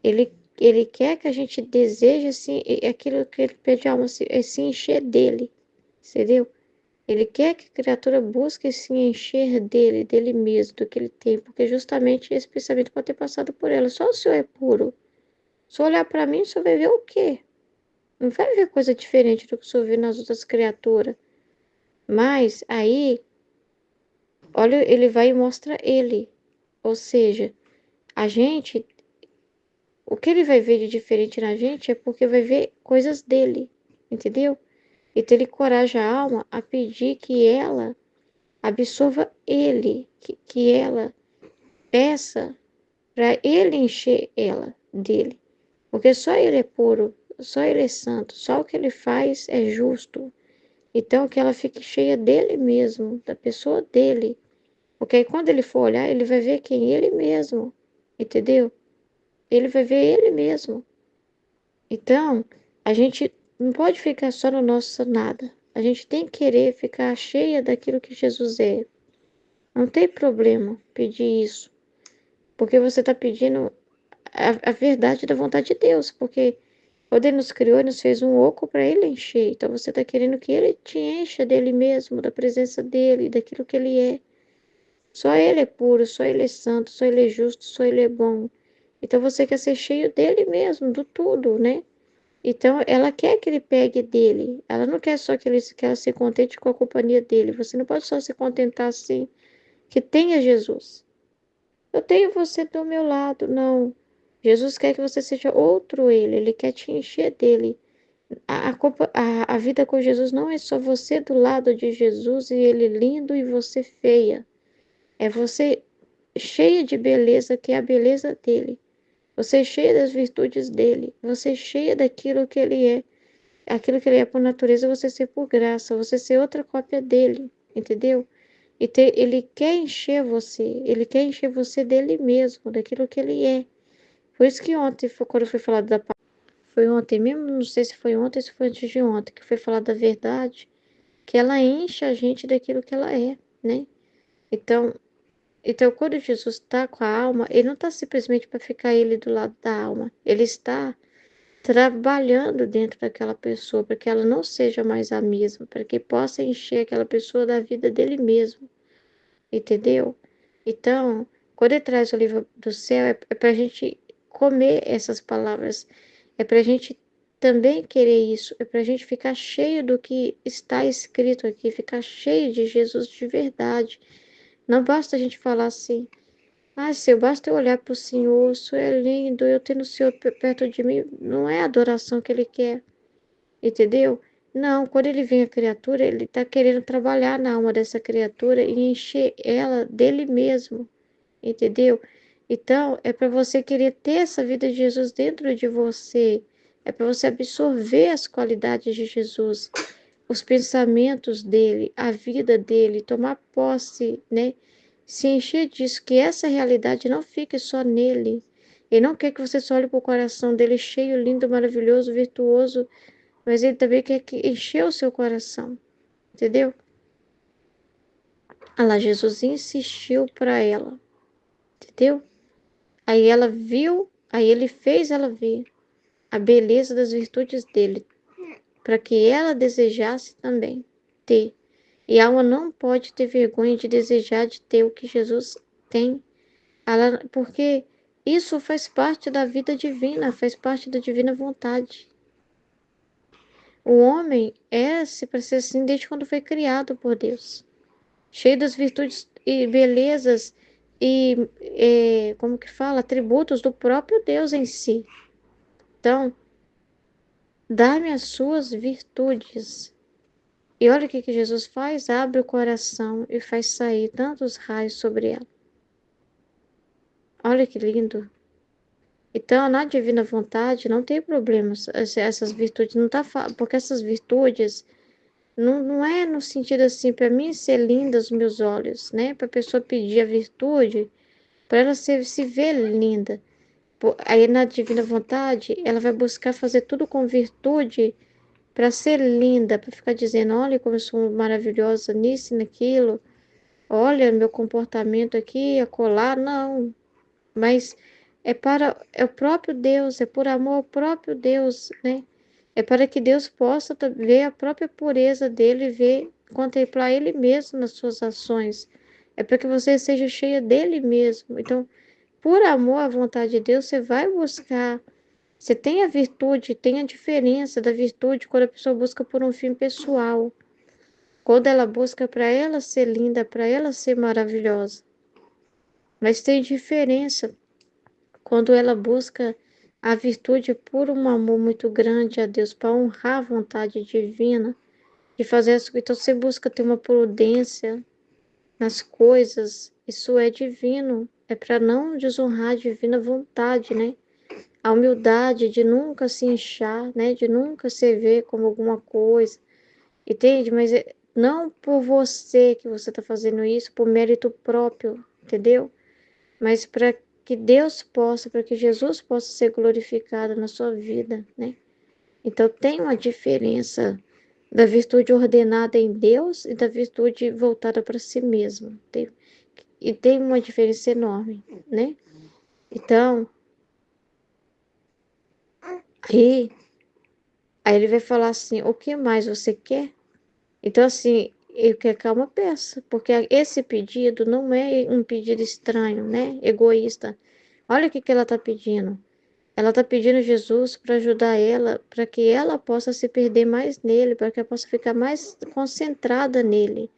Ele quer que a gente deseje assim, aquilo que ele pede a alma, se encher dele, entendeu? Ele quer que a criatura busque se encher dele mesmo, do que ele tem, porque justamente esse pensamento pode ter passado por ela. Só o Senhor é puro. Se olhar para mim, o Senhor vai ver o quê? Não vai ver coisa diferente do que o Senhor vê nas outras criaturas. Mas aí, olha, ele vai e mostra ele. Ou seja, a gente, o que ele vai ver de diferente na gente é porque vai ver coisas dele, entendeu? Então ele encoraja a alma a pedir que ela absorva ele, que ela peça para ele encher ela dele. Porque só ele é puro, só ele é santo, só o que ele faz é justo. Então que ela fique cheia dele mesmo, da pessoa dele. Porque aí quando ele for olhar, ele vai ver quem ele mesmo, entendeu? Ele vai ver ele mesmo. Então, a gente não pode ficar só no nosso nada. A gente tem que querer ficar cheia daquilo que Jesus é. Não tem problema pedir isso, porque você está pedindo a verdade da vontade de Deus, porque quando Ele nos criou, Ele nos fez um oco para Ele encher. Então você está querendo que Ele te encha dele mesmo, da presença dele, daquilo que Ele é. Só Ele é puro, só Ele é santo, só Ele é justo, só Ele é bom. Então você quer ser cheio dele mesmo, do tudo, né? Então ela quer que ele pegue dele. Ela não quer só que ela se contente com a companhia dele. Você não pode só se contentar assim, que tenha Jesus. Eu tenho você do meu lado. Não. Jesus quer que você seja outro ele. Ele quer te encher dele. A vida com Jesus não é só você do lado de Jesus e ele lindo e você feia. É você cheia de beleza, que é a beleza dele. Você é cheia das virtudes dele. Você é cheia daquilo que ele é. Aquilo que ele é por natureza, você ser por graça. Você ser outra cópia dele. Entendeu? Ele quer encher você. Ele quer encher você dele mesmo, daquilo que ele é. Por isso que ontem, quando foi falado da foi ontem mesmo, não sei se foi ontem ou se foi antes de ontem, que foi falado da verdade, que ela enche a gente daquilo que ela é, né? Então, quando Jesus está com a alma, ele não está simplesmente para ficar ele do lado da alma, ele está trabalhando dentro daquela pessoa para que ela não seja mais a mesma, para que possa encher aquela pessoa da vida dele mesmo, entendeu? Então, quando ele traz o livro do céu, é para a gente comer essas palavras, é para a gente também querer isso, é para a gente ficar cheio do que está escrito aqui, ficar cheio de Jesus de verdade. Não basta a gente falar assim, ah, Senhor, basta eu olhar para o Senhor, o Senhor é lindo, eu tendo o Senhor perto de mim. Não é a adoração que Ele quer, entendeu? Não, quando ele vem a criatura, ele está querendo trabalhar na alma dessa criatura e encher ela dele mesmo, entendeu? Então, é para você querer ter essa vida de Jesus dentro de você, é para você absorver as qualidades de Jesus, os pensamentos dele, a vida dele, tomar posse, né? Se encher disso, que essa realidade não fique só nele. Ele não quer que você só olhe para o coração dele cheio, lindo, maravilhoso, virtuoso, mas ele também quer que encher o seu coração, entendeu? Ah lá, Jesus insistiu para ela, entendeu? Aí ela viu, aí ele fez ela ver a beleza das virtudes dele, para que ela desejasse também ter. E a alma não pode ter vergonha de desejar de ter o que Jesus tem, porque isso faz parte da vida divina, faz parte da divina vontade. O homem é-se para ser assim desde quando foi criado por Deus, cheio das virtudes e belezas e, como que fala, atributos do próprio Deus em si. Então, dá-me as suas virtudes. E olha o que Jesus faz: abre o coração e faz sair tantos raios sobre ela. Olha que lindo. Então, na divina vontade, não tem problemas. Essas virtudes não tá porque essas virtudes não é no sentido assim, para mim ser linda aos meus olhos, né? Para a pessoa pedir a virtude, para ela se ver linda. Aí na divina vontade, ela vai buscar fazer tudo com virtude para ser linda, para ficar dizendo, olha como eu sou maravilhosa nisso e naquilo, olha meu comportamento aqui, acolá, não. Mas é o próprio Deus, é por amor ao próprio Deus, né? É para que Deus possa ver a própria pureza dele, ver, contemplar ele mesmo nas suas ações. É para que você seja cheia dele mesmo. Então, por amor à vontade de Deus, você vai buscar. Você tem a virtude, tem a diferença da virtude quando a pessoa busca por um fim pessoal. Quando ela busca para ela ser linda, para ela ser maravilhosa. Mas tem diferença quando ela busca a virtude por um amor muito grande a Deus, para honrar a vontade divina, de fazer as coisas. Então você busca ter uma prudência nas coisas, isso é divino, é para não desonrar a divina vontade, né? A humildade de nunca se inchar, né? De nunca se ver como alguma coisa, entende? Mas não por você que você está fazendo isso, por mérito próprio, entendeu? Mas para que Deus possa, para que Jesus possa ser glorificado na sua vida, né? Então tem uma diferença da virtude ordenada em Deus e da virtude voltada para si mesmo. E tem uma diferença enorme, né? Então, aí, aí ele vai falar assim, o que mais você quer? Então, assim, eu quero que calma peça, porque esse pedido não é um pedido estranho, né? Egoísta. Olha o que ela está pedindo. Ela está pedindo Jesus para ajudar ela, para que ela possa se perder mais nele, para que ela possa ficar mais concentrada nele,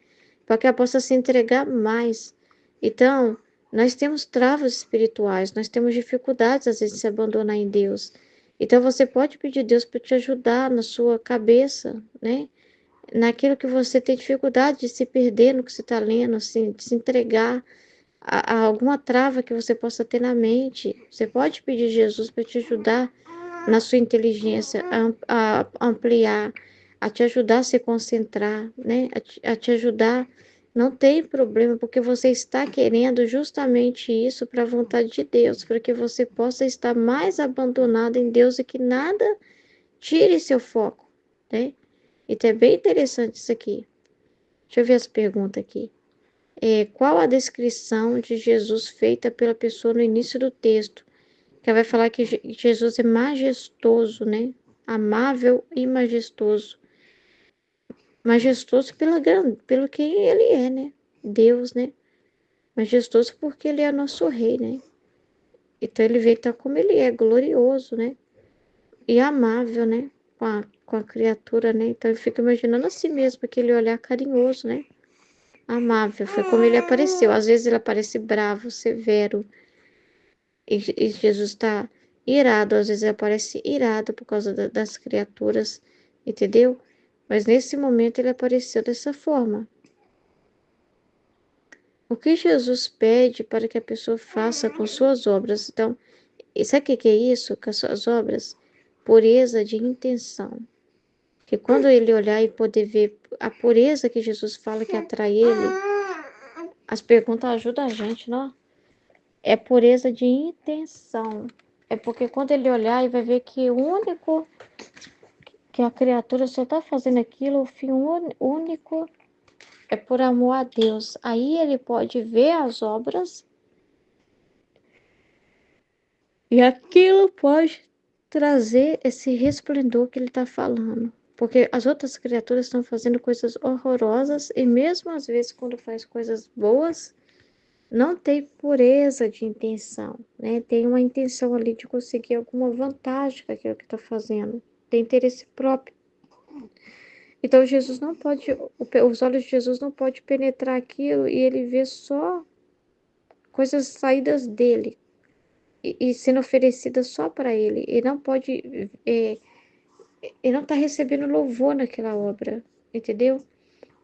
para que ela possa se entregar mais. Então, nós temos travas espirituais, nós temos dificuldades às vezes de se abandonar em Deus. Então, você pode pedir Deus para te ajudar na sua cabeça, né? Naquilo que você tem dificuldade de se perder no que você está lendo, assim, de se entregar a alguma trava que você possa ter na mente. Você pode pedir Jesus para te ajudar na sua inteligência, a ampliar, a te ajudar a se concentrar, né? A te ajudar. Não tem problema, porque você está querendo justamente isso para a vontade de Deus, para que você possa estar mais abandonado em Deus e que nada tire seu foco, né? Então é bem interessante isso aqui. Deixa eu ver as perguntas aqui. Qual a descrição de Jesus feita pela pessoa no início do texto? Que ela vai falar que Jesus é majestoso, né? Amável e majestoso. Majestoso pelo que ele é, né? Deus, né? Majestoso porque ele é nosso rei, né? Então ele veio estar como ele é, glorioso, né? E amável, né? Com a criatura, né? Então eu fico imaginando assim mesmo, aquele olhar carinhoso, né? Amável, foi como ele apareceu. Às vezes ele aparece bravo, severo, e Jesus está irado, às vezes ele aparece irado por causa das criaturas, entendeu? Mas nesse momento ele apareceu dessa forma. O que Jesus pede para que a pessoa faça com suas obras? Então, sabe o que é isso com as suas obras? Pureza de intenção. Que quando ele olhar e poder ver a pureza que Jesus fala que atrai ele, as perguntas ajudam a gente, não? É pureza de intenção. É porque quando ele olhar e vai ver que o único que a criatura só está fazendo aquilo, o fim único é por amor a Deus. Aí ele pode ver as obras e aquilo pode trazer esse resplendor que ele está falando. Porque as outras criaturas estão fazendo coisas horrorosas e mesmo às vezes quando faz coisas boas, não tem pureza de intenção, né? Tem uma intenção ali de conseguir alguma vantagem com aquilo que está fazendo. Tem interesse próprio. Então Jesus não pode, os olhos de Jesus não podem penetrar aquilo e ele vê só coisas saídas dele e sendo oferecidas só para ele. E não pode, ele não está recebendo louvor naquela obra, entendeu?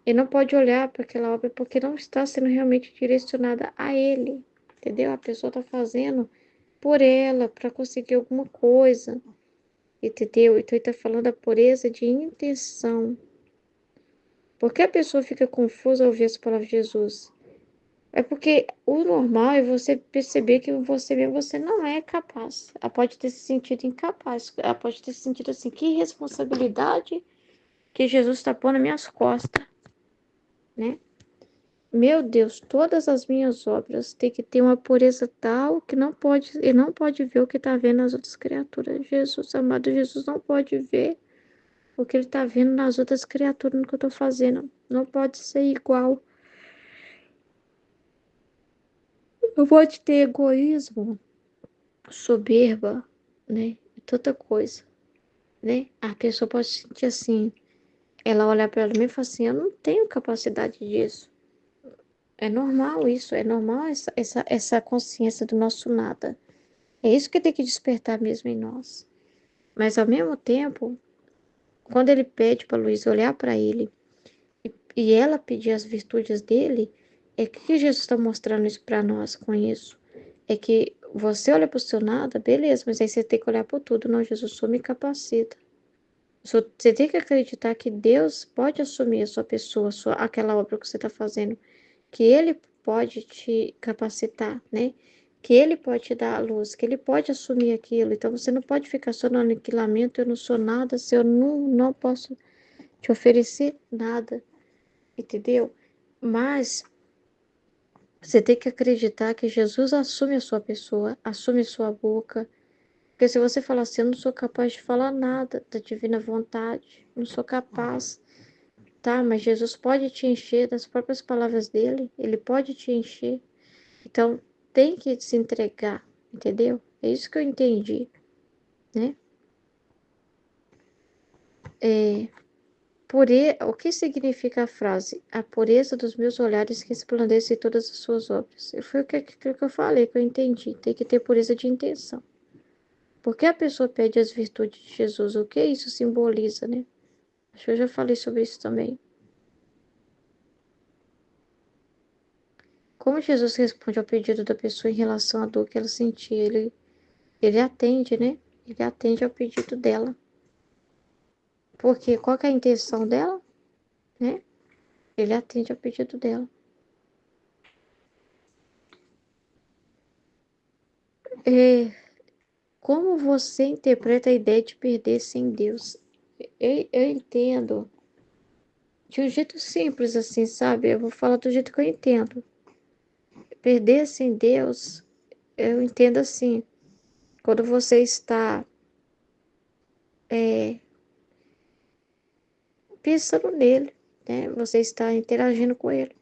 Ele não pode olhar para aquela obra porque não está sendo realmente direcionada a ele, entendeu? A pessoa está fazendo por ela, para conseguir alguma coisa, entendeu? Então ele está falando da pureza de intenção. Por que a pessoa fica confusa ao ouvir as palavras de Jesus? É porque o normal é você perceber que você mesmo você não é capaz. Ela pode ter se sentido incapaz. Ela pode ter se sentido assim, que responsabilidade que Jesus está pondo nas minhas costas, né? Meu Deus, todas as minhas obras têm que ter uma pureza tal que ele não pode ver o que está vendo nas outras criaturas. Jesus, amado Jesus, não pode ver o que ele está vendo nas outras criaturas no que eu estou fazendo. Não pode ser igual. Não pode ter egoísmo, soberba, né? E tanta coisa, né? A pessoa pode se sentir assim. Ela olhar para ela mesma e falar assim: eu não tenho capacidade disso. É normal isso, é normal essa consciência do nosso nada. É isso que tem que despertar mesmo em nós. Mas ao mesmo tempo, quando ele pede para Luísa olhar para ele e ela pedir as virtudes dele, é que Jesus está mostrando isso para nós com isso. É que você olha para o seu nada, beleza, mas aí você tem que olhar para tudo. Não, Jesus, só me capacita. Você tem que acreditar que Deus pode assumir a sua pessoa, aquela obra que você está fazendo, que Ele pode te capacitar, né? Que Ele pode te dar a luz, que Ele pode assumir aquilo. Então você não pode ficar só no aniquilamento, eu não sou nada, se eu não posso te oferecer nada, entendeu? Mas você tem que acreditar que Jesus assume a sua pessoa, assume a sua boca. Porque se você falar assim, eu não sou capaz de falar nada da divina vontade, não sou capaz, tá? Mas Jesus pode te encher das próprias palavras dele, ele pode te encher. Então, tem que se entregar, entendeu? É isso que eu entendi, né? O que significa a frase? A pureza dos meus olhares que resplandece todas as suas obras. E foi aquilo que eu falei, que eu entendi. Tem que ter pureza de intenção. Por que a pessoa pede as virtudes de Jesus? O que isso simboliza, né? Acho que eu já falei sobre isso também. Como Jesus responde ao pedido da pessoa em relação à dor que ela sentia? Ele atende, né? Ele atende ao pedido dela. Porque qual que é a intenção dela, né? Ele atende ao pedido dela. Como você interpreta a ideia de perder sem Deus? Eu entendo de um jeito simples, assim, sabe? Eu vou falar do jeito que eu entendo. Perder sem Deus, eu entendo assim. Quando você está pensando nele, né? Você está interagindo com ele.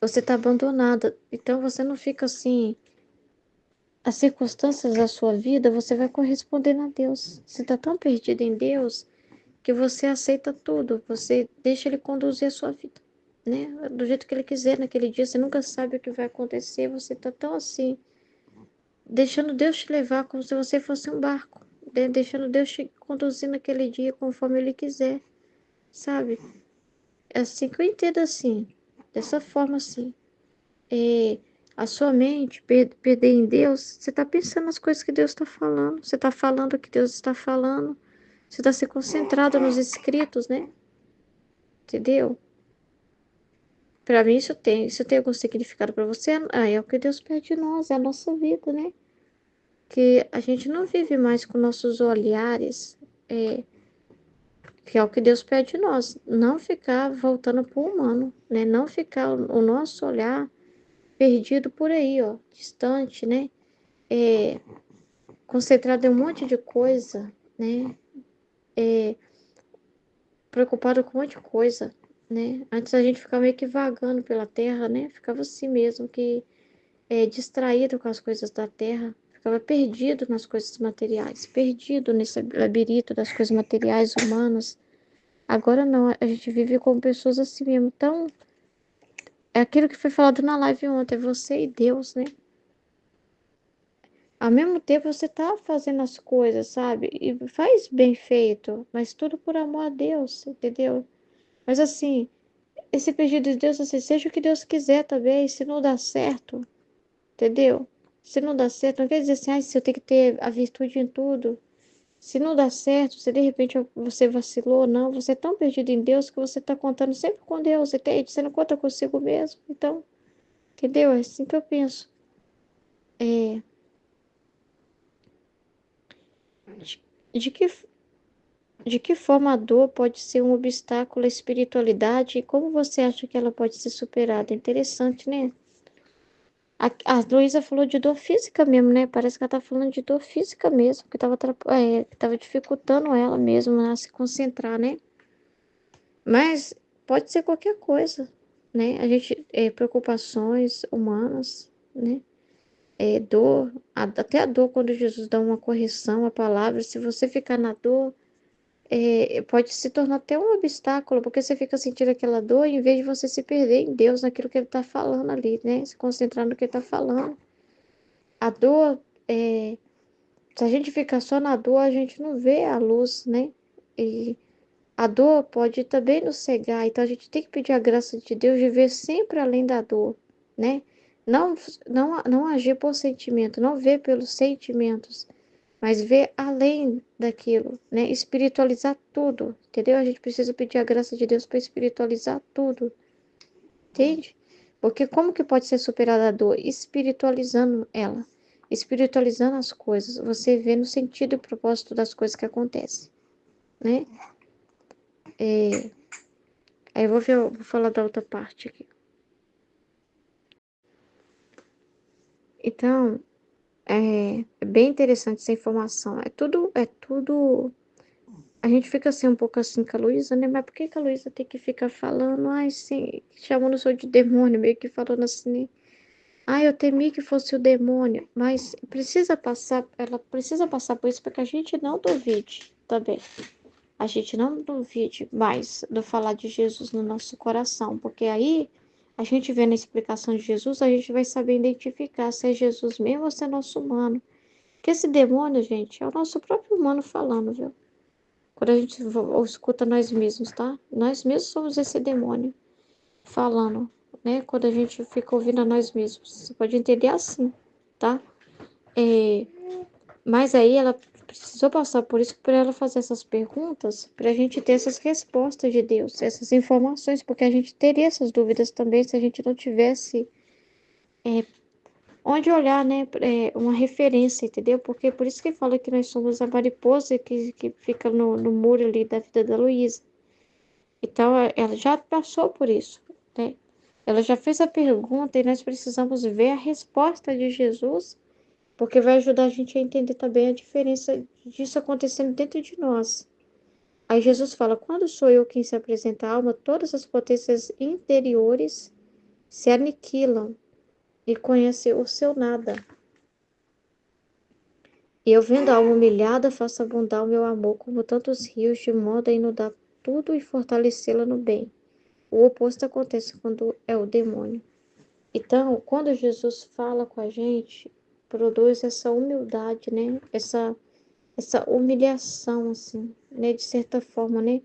Você está abandonada. Então você não fica assim. As circunstâncias da sua vida, você vai correspondendo a Deus. Você está tão perdido em Deus que você aceita tudo. Você deixa Ele conduzir a sua vida, né? Do jeito que Ele quiser naquele dia. Você nunca sabe o que vai acontecer. Você está tão assim, deixando Deus te levar como se você fosse um barco. né? Deixando Deus te conduzir naquele dia conforme Ele quiser, sabe? É assim que eu entendo assim, dessa forma assim. A sua mente perder em Deus, você está pensando nas coisas que Deus está falando, você está falando o que Deus está falando, você está se concentrado nos escritos, né? Entendeu? Para mim isso tem algum significado para você? É o que Deus pede de nós, é a nossa vida, né? Que a gente não vive mais com nossos olhares, que é o que Deus pede de nós, não ficar voltando para o humano, né? Não ficar o nosso olhar perdido por aí, ó, distante, né? Concentrado em um monte de coisa, né? Preocupado com um monte de coisa, né? Antes a gente ficava meio que vagando pela terra, né? Ficava assim mesmo, que distraído com as coisas da terra, ficava perdido nas coisas materiais, perdido nesse labirinto das coisas materiais humanas. Agora não, a gente vive com pessoas assim mesmo, tão... É aquilo que foi falado na live ontem, você e Deus, né? Ao mesmo tempo você tá fazendo as coisas, sabe? E faz bem feito, mas tudo por amor a Deus, entendeu? Mas assim, esse pedido de Deus, assim, seja o que Deus quiser também, se não dá certo, entendeu? Se não dá certo, não quer dizer assim, se eu tenho que ter a virtude em tudo. Se não dá certo, se de repente você vacilou, não, você é tão perdido em Deus que você está contando sempre com Deus, entende? Você não conta consigo mesmo. Então, entendeu? É assim que eu penso. É, de, de que, de que forma a dor pode ser um obstáculo à espiritualidade e como você acha que ela pode ser superada? Interessante, né? A Luísa falou de dor física mesmo, né? Parece que ela tá falando de dor física mesmo, que tava dificultando ela mesmo a se concentrar, né? Mas pode ser qualquer coisa, né? A gente, preocupações humanas, né? Dor, até a dor quando Jesus dá uma correção à palavra, se você ficar na dor, pode se tornar até um obstáculo, porque você fica sentindo aquela dor, em vez de você se perder em Deus, naquilo que Ele tá falando ali, né? Se concentrar no que Ele tá falando. A dor, se a gente ficar só na dor, a gente não vê a luz, né? E a dor pode também nos cegar, então a gente tem que pedir a graça de Deus de ver sempre além da dor, né? Não, não agir por sentimento, não ver pelos sentimentos, mas ver além daquilo, né? Espiritualizar tudo, entendeu? A gente precisa pedir a graça de Deus para espiritualizar tudo, entende? Porque como que pode ser superada a dor? Espiritualizando ela, espiritualizando as coisas, você vê no sentido e propósito das coisas que acontecem, né? Aí eu vou falar da outra parte aqui. Então, é bem interessante essa informação. É tudo. A gente fica assim um pouco assim com a Luísa, né? Mas por que que a Luísa tem que ficar falando, ai, sim, chamando o senhor de demônio, meio que falando assim, ai, eu temi que fosse o demônio, mas ela precisa passar por isso para que a gente não duvide também. A gente não duvide mais do falar de Jesus no nosso coração, porque aí a gente vê na explicação de Jesus, a gente vai saber identificar se é Jesus mesmo ou se é nosso humano. Porque esse demônio, gente, é o nosso próprio humano falando, viu? Quando a gente escuta nós mesmos, tá? Nós mesmos somos esse demônio falando, né? Quando a gente fica ouvindo a nós mesmos. Você pode entender assim, tá? Mas aí ela precisou passar por isso para ela fazer essas perguntas, para a gente ter essas respostas de Deus, essas informações, porque a gente teria essas dúvidas também se a gente não tivesse onde olhar, né? Uma referência, entendeu? Porque por isso que fala que nós somos a mariposa que fica no muro ali da vida da Luísa. Então ela já passou por isso, né? Ela já fez a pergunta e nós precisamos ver a resposta de Jesus, porque vai ajudar a gente a entender também a diferença disso acontecendo dentro de nós. Aí Jesus fala: quando sou eu quem se apresenta à alma, todas as potências interiores se aniquilam e conhece o seu nada. E eu, vendo a alma humilhada, faço abundar o meu amor como tantos rios, de modo a inundar tudo e fortalecê-la no bem. O oposto acontece quando é o demônio. Então, quando Jesus fala com a gente, produz essa humildade, né? essa humilhação, assim, né? De certa forma, né?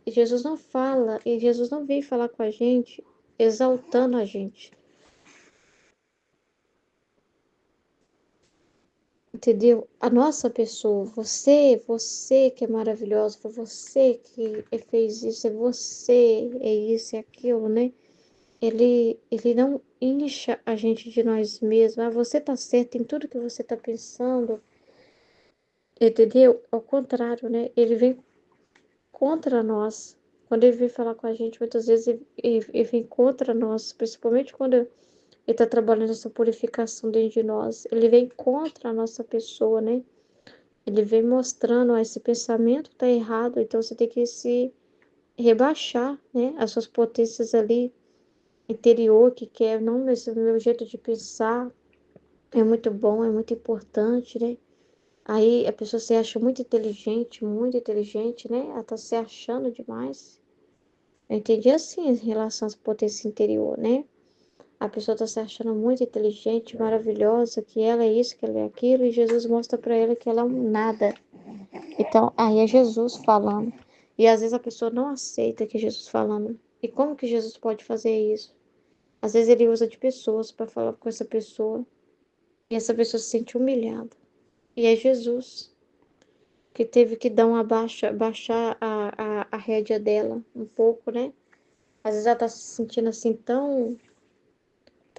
Jesus não fala, e Jesus não veio falar com a gente exaltando a gente, entendeu? A nossa pessoa, você que é maravilhosa, foi você que fez isso, é você, é isso, é aquilo, né? Ele não incha a gente de nós mesmos. Ah, você tá certo em tudo que você tá pensando, entendeu? Ao contrário, né? Ele vem contra nós. Quando ele vem falar com a gente, muitas vezes ele vem contra nós, principalmente quando ele está trabalhando essa purificação dentro de nós. Ele vem contra a nossa pessoa, né? Ele vem mostrando, ó, esse pensamento tá errado, então você tem que se rebaixar, né? As suas potências ali interior, que quer, não, esse é o meu jeito de pensar é muito bom, é muito importante, né? Aí a pessoa se acha muito inteligente, né? Ela tá se achando demais. Eu entendi assim em relação às potências interior, né? A pessoa tá se achando muito inteligente, maravilhosa, que ela é isso, que ela é aquilo, e Jesus mostra para ela que ela é um nada. Então, aí é Jesus falando. E às vezes a pessoa não aceita que é Jesus falando. E como que Jesus pode fazer isso? Às vezes ele usa de pessoas para falar com essa pessoa, e essa pessoa se sente humilhada. E é Jesus que teve que dar baixar a rédea dela um pouco, né? Às vezes ela tá se sentindo assim tão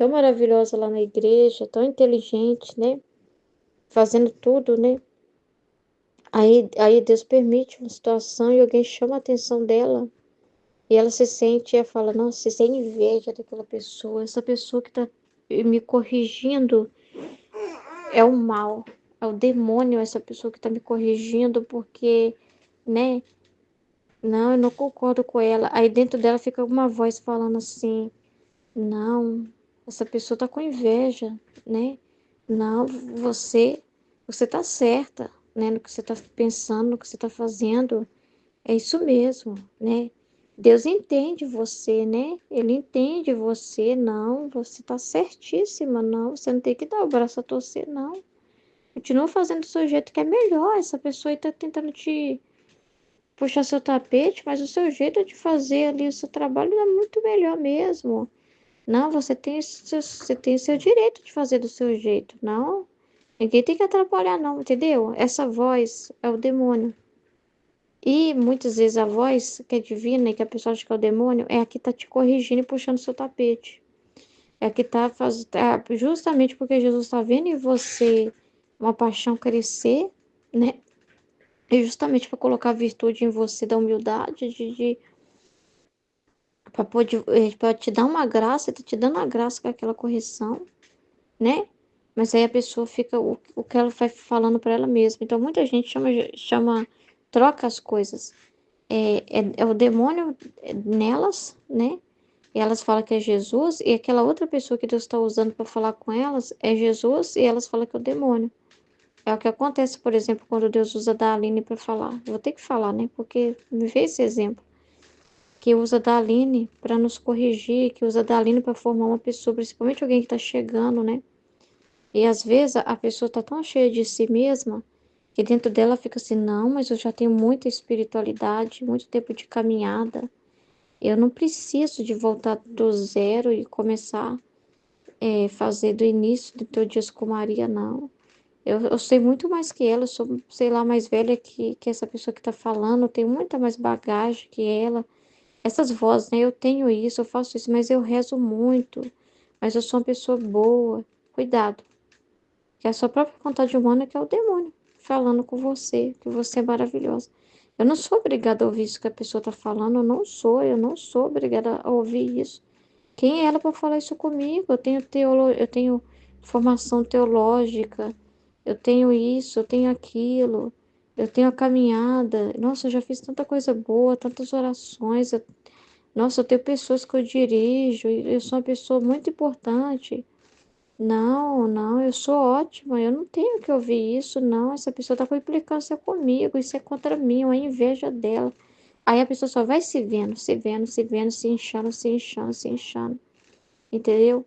maravilhosa lá na igreja, tão inteligente, né? Fazendo tudo, né? Aí Deus permite uma situação e alguém chama a atenção dela e ela se sente e fala, nossa, você tem inveja daquela pessoa, essa pessoa que tá me corrigindo é o mal, é o demônio, essa pessoa que tá me corrigindo porque, né? Não, eu não concordo com ela. Aí dentro dela fica uma voz falando assim, não, essa pessoa tá com inveja, né? Não, você tá certa, né? No que você tá pensando, no que você tá fazendo. É isso mesmo, né? Deus entende você, né? Ele entende você, não, você tá certíssima, não, você não tem que dar o braço a torcer, não. Continua fazendo do seu jeito que é melhor. Essa pessoa aí tá tentando te puxar seu tapete, mas o seu jeito de fazer ali o seu trabalho é muito melhor mesmo. Não, você tem seu direito de fazer do seu jeito. Não, ninguém tem que atrapalhar, não, entendeu? Essa voz é o demônio. E muitas vezes a voz que é divina e que a pessoa acha que é o demônio é a que tá te corrigindo e puxando seu tapete. É a que tá fazendo. Justamente porque Jesus está vendo em você uma paixão crescer, né? E justamente para colocar a virtude em você da humildade, para te dar uma graça, tá te dando a graça com aquela correção, né? Mas aí a pessoa fica o que ela vai falando para ela mesma. Então muita gente troca as coisas. É o demônio nelas, né? E elas falam que é Jesus, e aquela outra pessoa que Deus está usando para falar com elas é Jesus, e elas falam que é o demônio. É o que acontece, por exemplo, quando Deus usa da Aline para falar. Vou ter que falar, né? Porque me veio esse exemplo. Que usa da Aline para nos corrigir, que usa da Aline para formar uma pessoa, principalmente alguém que está chegando, né? E às vezes a pessoa está tão cheia de si mesma que dentro dela fica assim: não, mas eu já tenho muita espiritualidade, muito tempo de caminhada. Eu não preciso de voltar do zero e começar a fazer do início do teu dias com Maria, não. Eu sei muito mais que ela, eu sou, sei lá, mais velha que essa pessoa que está falando, eu tenho muita mais bagagem que ela. Essas vozes, né? Eu tenho isso, eu faço isso, mas eu rezo muito. Mas eu sou uma pessoa boa. Cuidado, que é a sua própria vontade humana que é o demônio falando com você, que você é maravilhosa. Eu não sou obrigada a ouvir isso que a pessoa está falando, eu não sou obrigada a ouvir isso. Quem é ela para falar isso comigo? Eu tenho formação teológica, eu tenho isso, eu tenho aquilo, eu tenho a caminhada. Nossa, eu já fiz tanta coisa boa, tantas orações. Nossa, eu tenho pessoas que eu dirijo, e eu sou uma pessoa muito importante. Não, não, eu sou ótima, eu não tenho que ouvir isso, não. Essa pessoa está com implicância comigo, isso é contra mim, é uma inveja dela. Aí a pessoa só vai se vendo, se vendo, se vendo, se inchando, se inchando, se inchando. Entendeu?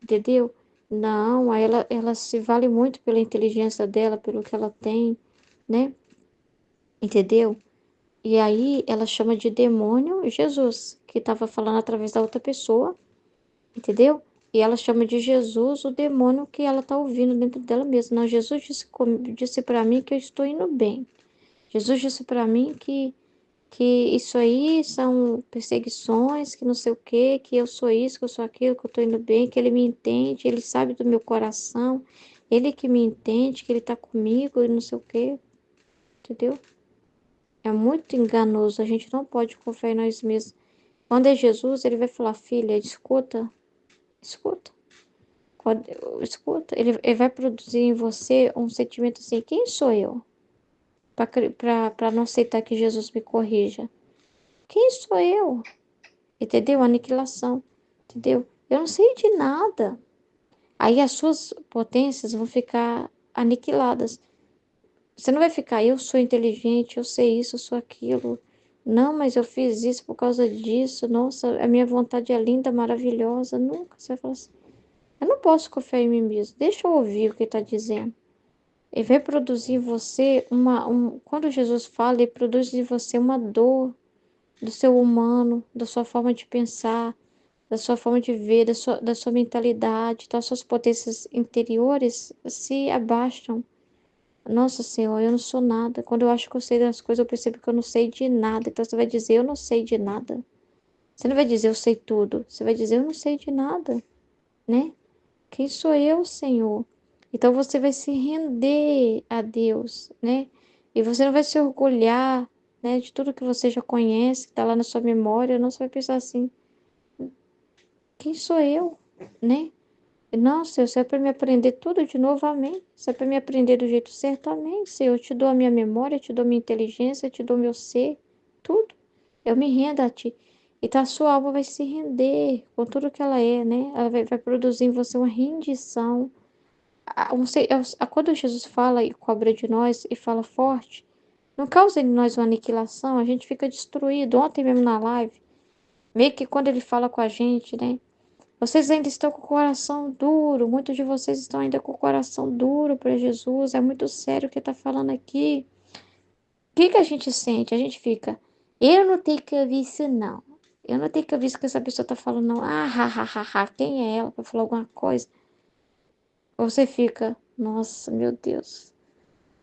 Entendeu? Não, aí ela se vale muito pela inteligência dela, pelo que ela tem, né? Entendeu? E aí ela chama de demônio Jesus, que estava falando através da outra pessoa, entendeu? E ela chama de Jesus o demônio que ela está ouvindo dentro dela mesma. Não, Jesus disse para mim que eu estou indo bem. Jesus disse para mim que isso aí são perseguições, que não sei o quê, que eu sou isso, que eu sou aquilo, que eu estou indo bem, que ele me entende, ele sabe do meu coração, ele que me entende, que ele está comigo e não sei o quê, entendeu? É muito enganoso, a gente não pode confiar em nós mesmos. Quando é Jesus, ele vai falar, filha, escuta, escuta. Quando, escuta, ele vai produzir em você um sentimento assim, quem sou eu? Para não aceitar que Jesus me corrija. Quem sou eu? Entendeu? Aniquilação. Entendeu? Eu não sei de nada. Aí as suas potências vão ficar aniquiladas. Você não vai ficar, eu sou inteligente, eu sei isso, eu sou aquilo. Não, mas eu fiz isso por causa disso. Nossa, a minha vontade é linda, maravilhosa. Nunca. Você vai falar assim, eu não posso confiar em mim mesmo. Deixa eu ouvir o que está dizendo. Ele vai produzir em você quando Jesus fala, ele produz em você uma dor do seu humano, da sua forma de pensar, da sua forma de ver, da sua mentalidade, então as suas potências interiores se abaixam. Nossa Senhor, eu não sou nada. Quando eu acho que eu sei das coisas, eu percebo que eu não sei de nada. Então você vai dizer, eu não sei de nada. Você não vai dizer, eu sei tudo. Você vai dizer, eu não sei de nada, né? Quem sou eu, Senhor? Então você vai se render a Deus, né? E você não vai se orgulhar, né, de tudo que você já conhece, que está lá na sua memória. Não, você vai pensar assim, quem sou eu, né? Não, Senhor, se é para me aprender tudo de novo, amém. Se é para me aprender do jeito certo, amém. Senhor, eu te dou a minha memória, eu te dou a minha inteligência, eu te dou meu ser, tudo. Eu me rendo a ti. Então a sua alma vai se render com tudo que ela é, né? Ela vai produzir em você uma rendição. Quando Jesus fala e cobra de nós e fala forte, não causa em nós uma aniquilação, a gente fica destruído. Ontem mesmo na live, meio que quando ele fala com a gente, né? Vocês ainda estão com o coração duro, muitos de vocês estão ainda com o coração duro para Jesus, é muito sério o que está falando aqui. O que que a gente sente? A gente fica, eu não tenho que ouvir isso não. Eu não tenho que ouvir isso que essa pessoa está falando não. Ah, ha, ha, ha, ha. Quem é ela para falar alguma coisa? Ou você fica, nossa, meu Deus.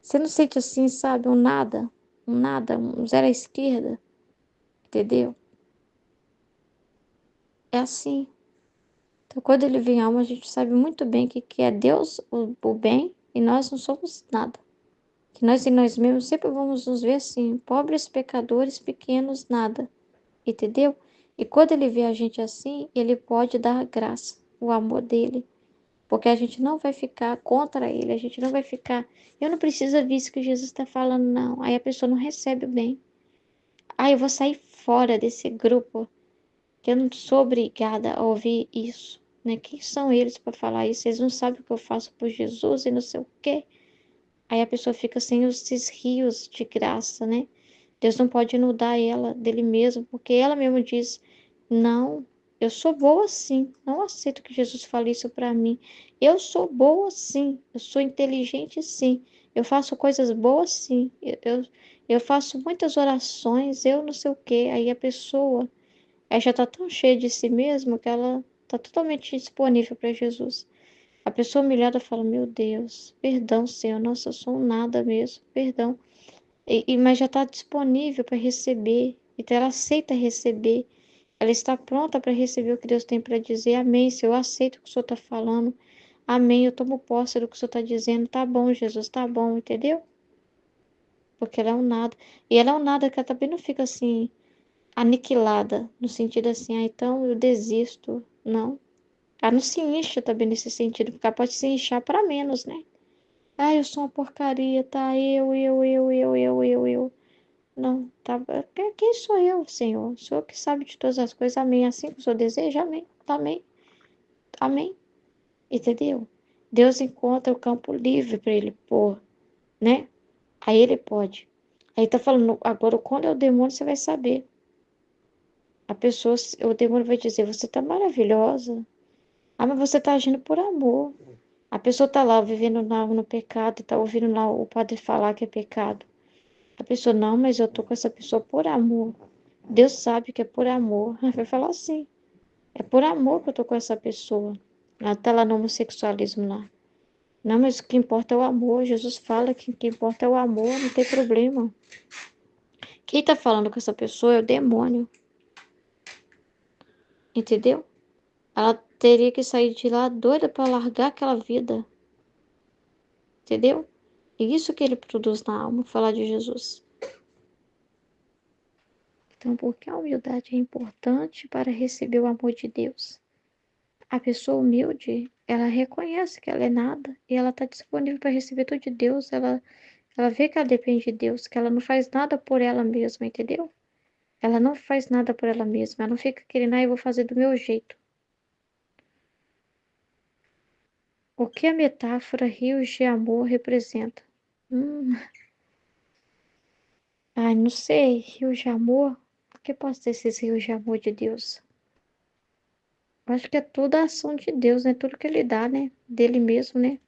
Você não sente assim, sabe, um nada, um zero à esquerda, entendeu? É assim. Então, quando ele vem alma, a gente sabe muito bem que é Deus o bem e nós não somos nada. Que nós em nós mesmos sempre vamos nos ver assim, pobres pecadores, pequenos, nada. Entendeu? E quando ele vê a gente assim, ele pode dar graça, o amor dele. Porque a gente não vai ficar contra ele, a gente não vai ficar. Eu não preciso ouvir isso que Jesus está falando, não. Aí a pessoa não recebe o bem. Ah, eu vou sair fora desse grupo, que eu não sou obrigada a ouvir isso. Né? Quem são eles para falar isso? Eles não sabem o que eu faço por Jesus e não sei o quê. Aí a pessoa fica sem esses rios de graça, né? Deus não pode inundar ela dele mesmo, porque ela mesma diz: não, eu sou boa sim. Não aceito que Jesus fale isso para mim. Eu sou boa sim. Eu sou inteligente sim. Eu faço coisas boas sim. Eu faço muitas orações. Eu não sei o quê. Aí a pessoa ela já está tão cheia de si mesma que ela está totalmente disponível para Jesus. A pessoa humilhada fala: meu Deus, perdão, Senhor. Nossa, eu sou um nada mesmo. Perdão. Mas já está disponível para receber. Então ela aceita receber. Ela está pronta para receber o que Deus tem para dizer. Amém, Senhor. Eu aceito o que o Senhor está falando. Amém. Eu tomo posse do que o Senhor está dizendo. Tá bom, Jesus, tá bom, entendeu? Porque ela é um nada. E ela é um nada que ela também não fica assim, aniquilada, no sentido assim, ah, então eu desisto. Não. Ela não se incha também nesse sentido, porque ela pode se inchar para menos, né? Ah, eu sou uma porcaria, tá? Eu. Não, tá. Quem sou eu, Senhor? O Senhor que sabe de todas as coisas. Amém. Assim que o Senhor deseja, amém. Amém. Amém. Entendeu? Deus encontra o campo livre para ele pôr, né? Aí ele pode. Aí tá falando, agora quando é o demônio, você vai saber. A pessoa, o demônio vai dizer, você tá maravilhosa. Ah, mas você está agindo por amor. A pessoa está lá vivendo no pecado, está ouvindo lá o padre falar que é pecado. A pessoa, não, mas eu tô com essa pessoa por amor. Deus sabe que é por amor. Vai falar assim, é por amor que eu tô com essa pessoa. Ela tá lá no homossexualismo lá. Não, mas o que importa é o amor. Jesus fala que o que importa é o amor, não tem problema. Quem tá falando com essa pessoa é o demônio. Entendeu? Ela teria que sair de lá doida para largar aquela vida. Entendeu? E isso que ele produz na alma, falar de Jesus. Então, porque a humildade é importante para receber o amor de Deus. A pessoa humilde, ela reconhece que ela é nada e ela está disponível para receber tudo de Deus. Ela vê que ela depende de Deus, que ela não faz nada por ela mesma, entendeu? Ela não faz nada por ela mesma. Ela não fica querendo, eu vou fazer do meu jeito. O que a metáfora rios de amor representa? Hum, não sei. Rios de amor? O que pode ser esses rios de amor de Deus? Eu acho que é tudo a ação de Deus, né? Tudo que ele dá, né? Dele mesmo, né?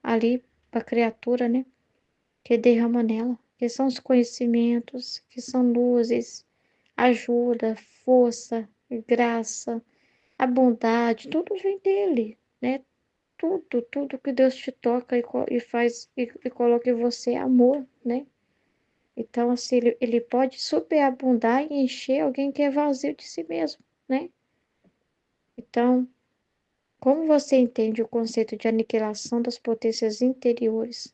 Ali para a criatura, né? Que derrama nela, que são os conhecimentos, que são luzes, ajuda, força, graça, a bondade, tudo vem dele, né? Tudo que Deus te toca e faz e coloca em você é amor, né? Então, assim, ele pode superabundar e encher alguém que é vazio de si mesmo, né? Então, como você entende o conceito de aniquilação das potências interiores?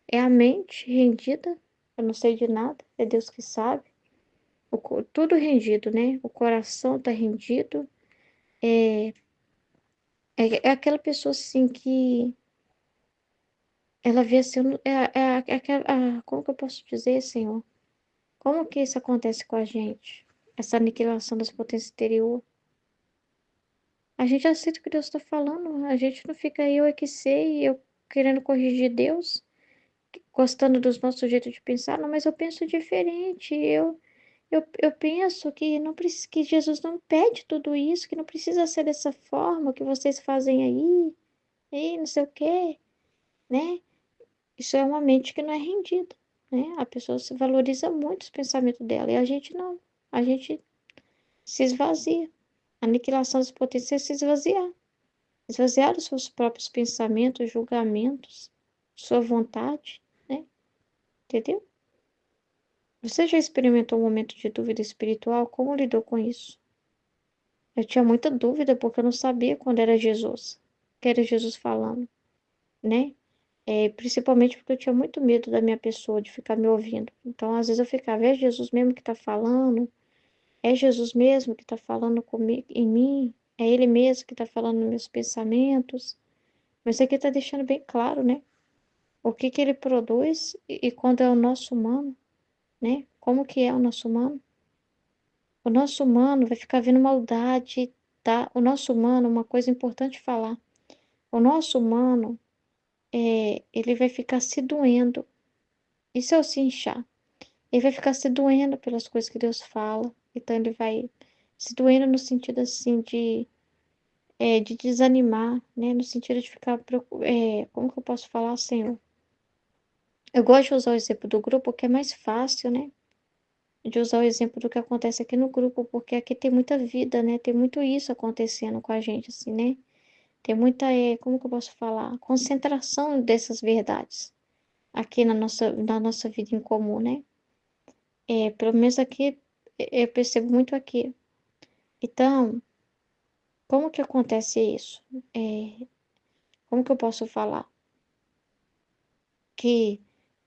É a mente rendida, eu não sei de nada, é Deus que sabe. Tudo rendido, né? O coração tá rendido. É, é aquela pessoa assim que ela vê assim, como que eu posso dizer, Senhor? Como que isso acontece com a gente? Essa aniquilação das potências exterior. A gente aceita o que Deus está falando, a gente não fica aí, eu é que sei, eu querendo corrigir Deus, gostando dos nossos jeitos de pensar, não, mas eu penso diferente, eu penso que não que Jesus não pede tudo isso, que não precisa ser dessa forma que vocês fazem aí, e não sei o quê, né? Isso é uma mente que não é rendida, né? A pessoa se valoriza muito os pensamentos dela e a gente não. A gente se esvazia. A aniquilação das potências é se esvaziar. Esvaziar dos seus próprios pensamentos, julgamentos, sua vontade, né? Entendeu? Você já experimentou um momento de dúvida espiritual? Como lidou com isso? Eu tinha muita dúvida porque eu não sabia quando era Jesus, que era Jesus falando, né? Principalmente porque eu tinha muito medo da minha pessoa, de ficar me ouvindo. Então, às vezes eu ficava, é Jesus mesmo que está falando? É Jesus mesmo que está falando comigo, em mim? É Ele mesmo que está falando nos meus pensamentos? Mas aqui está deixando bem claro, né? O que que Ele produz e quando é o nosso humano, né? Como que é o nosso humano? O nosso humano vai ficar vendo maldade, tá? O nosso humano, uma coisa importante falar. O nosso humano, ele vai ficar se doendo. Isso é o se inchar. Ele vai ficar se doendo pelas coisas que Deus fala. Então ele vai se doendo no sentido assim de desanimar, né? No sentido de ficar como que eu posso falar, Senhor? Eu gosto de usar o exemplo do grupo porque é mais fácil, né? De usar o exemplo do que acontece aqui no grupo, porque aqui tem muita vida, né? Tem muito isso acontecendo com a gente, assim, né? Tem muita, como que eu posso falar? Concentração dessas verdades aqui na nossa vida em comum, né? Pelo menos aqui, eu percebo muito aqui. Então, como que acontece isso? Como que eu posso falar? Que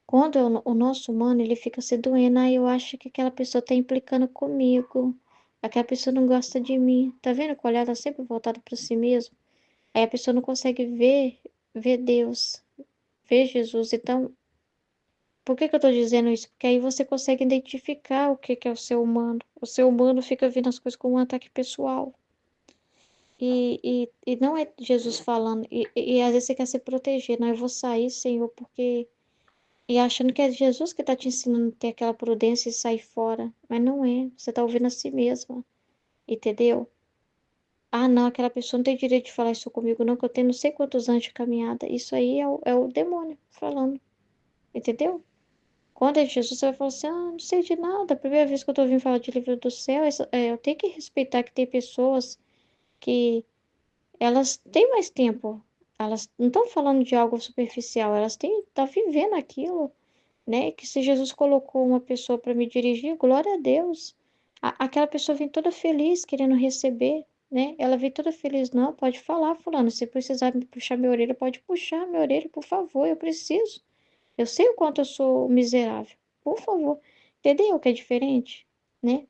quando o nosso humano, ele fica se doendo, eu acho que aquela pessoa tá implicando comigo, aquela pessoa não gosta de mim. Tá vendo que o olhar tá sempre voltado para si mesmo? Aí a pessoa não consegue ver Deus, ver Jesus. Então, por que que eu tô dizendo isso? Porque aí você consegue identificar o que que é o ser humano. O ser humano fica vendo as coisas como um ataque pessoal. E não é Jesus falando. E às vezes você quer se proteger. Não, eu vou sair, Senhor, porque. E achando que é Jesus que está te ensinando a ter aquela prudência e sair fora. Mas não é. Você está ouvindo a si mesma. Entendeu? Ah, não, aquela pessoa não tem direito de falar isso comigo, não, que eu tenho não sei quantos anos de caminhada. Isso aí é o demônio falando, entendeu? Quando é Jesus, você vai falar assim: ah, não sei de nada. A primeira vez que eu tô ouvindo falar de livro do céu, eu tenho que respeitar que tem pessoas que elas têm mais tempo. Elas não estão falando de algo superficial, elas tá vivendo aquilo, né? Que se Jesus colocou uma pessoa para me dirigir, glória a Deus. Aquela pessoa vem toda feliz, querendo receber, né? Ela vem toda feliz, não, pode falar, fulano, se precisar me puxar minha orelha, pode puxar minha orelha, por favor, eu preciso. Eu sei o quanto eu sou miserável. Por favor. Entendeu o que é diferente, né?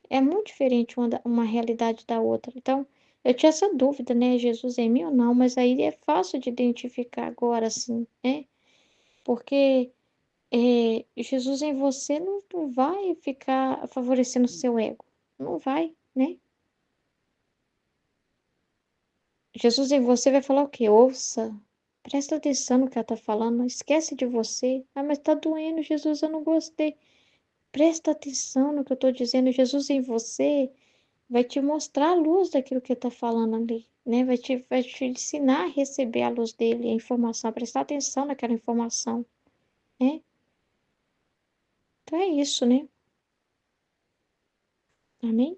É muito diferente uma realidade da outra. Então, eu tinha essa dúvida, né? Jesus é em mim ou não? Mas aí é fácil de identificar agora, assim, né? Porque Jesus em você não vai ficar favorecendo o seu ego. Não vai, né? Jesus em você vai falar o quê? Ouça. Presta atenção no que ela tá falando. Não esquece de você. Ah, mas tá doendo, Jesus, eu não gostei. Presta atenção no que eu estou dizendo. Jesus em você vai te mostrar a luz daquilo que ele está falando ali, né? Vai te ensinar a receber a luz dele, a informação, a prestar atenção naquela informação, né? Então é isso, né? Amém?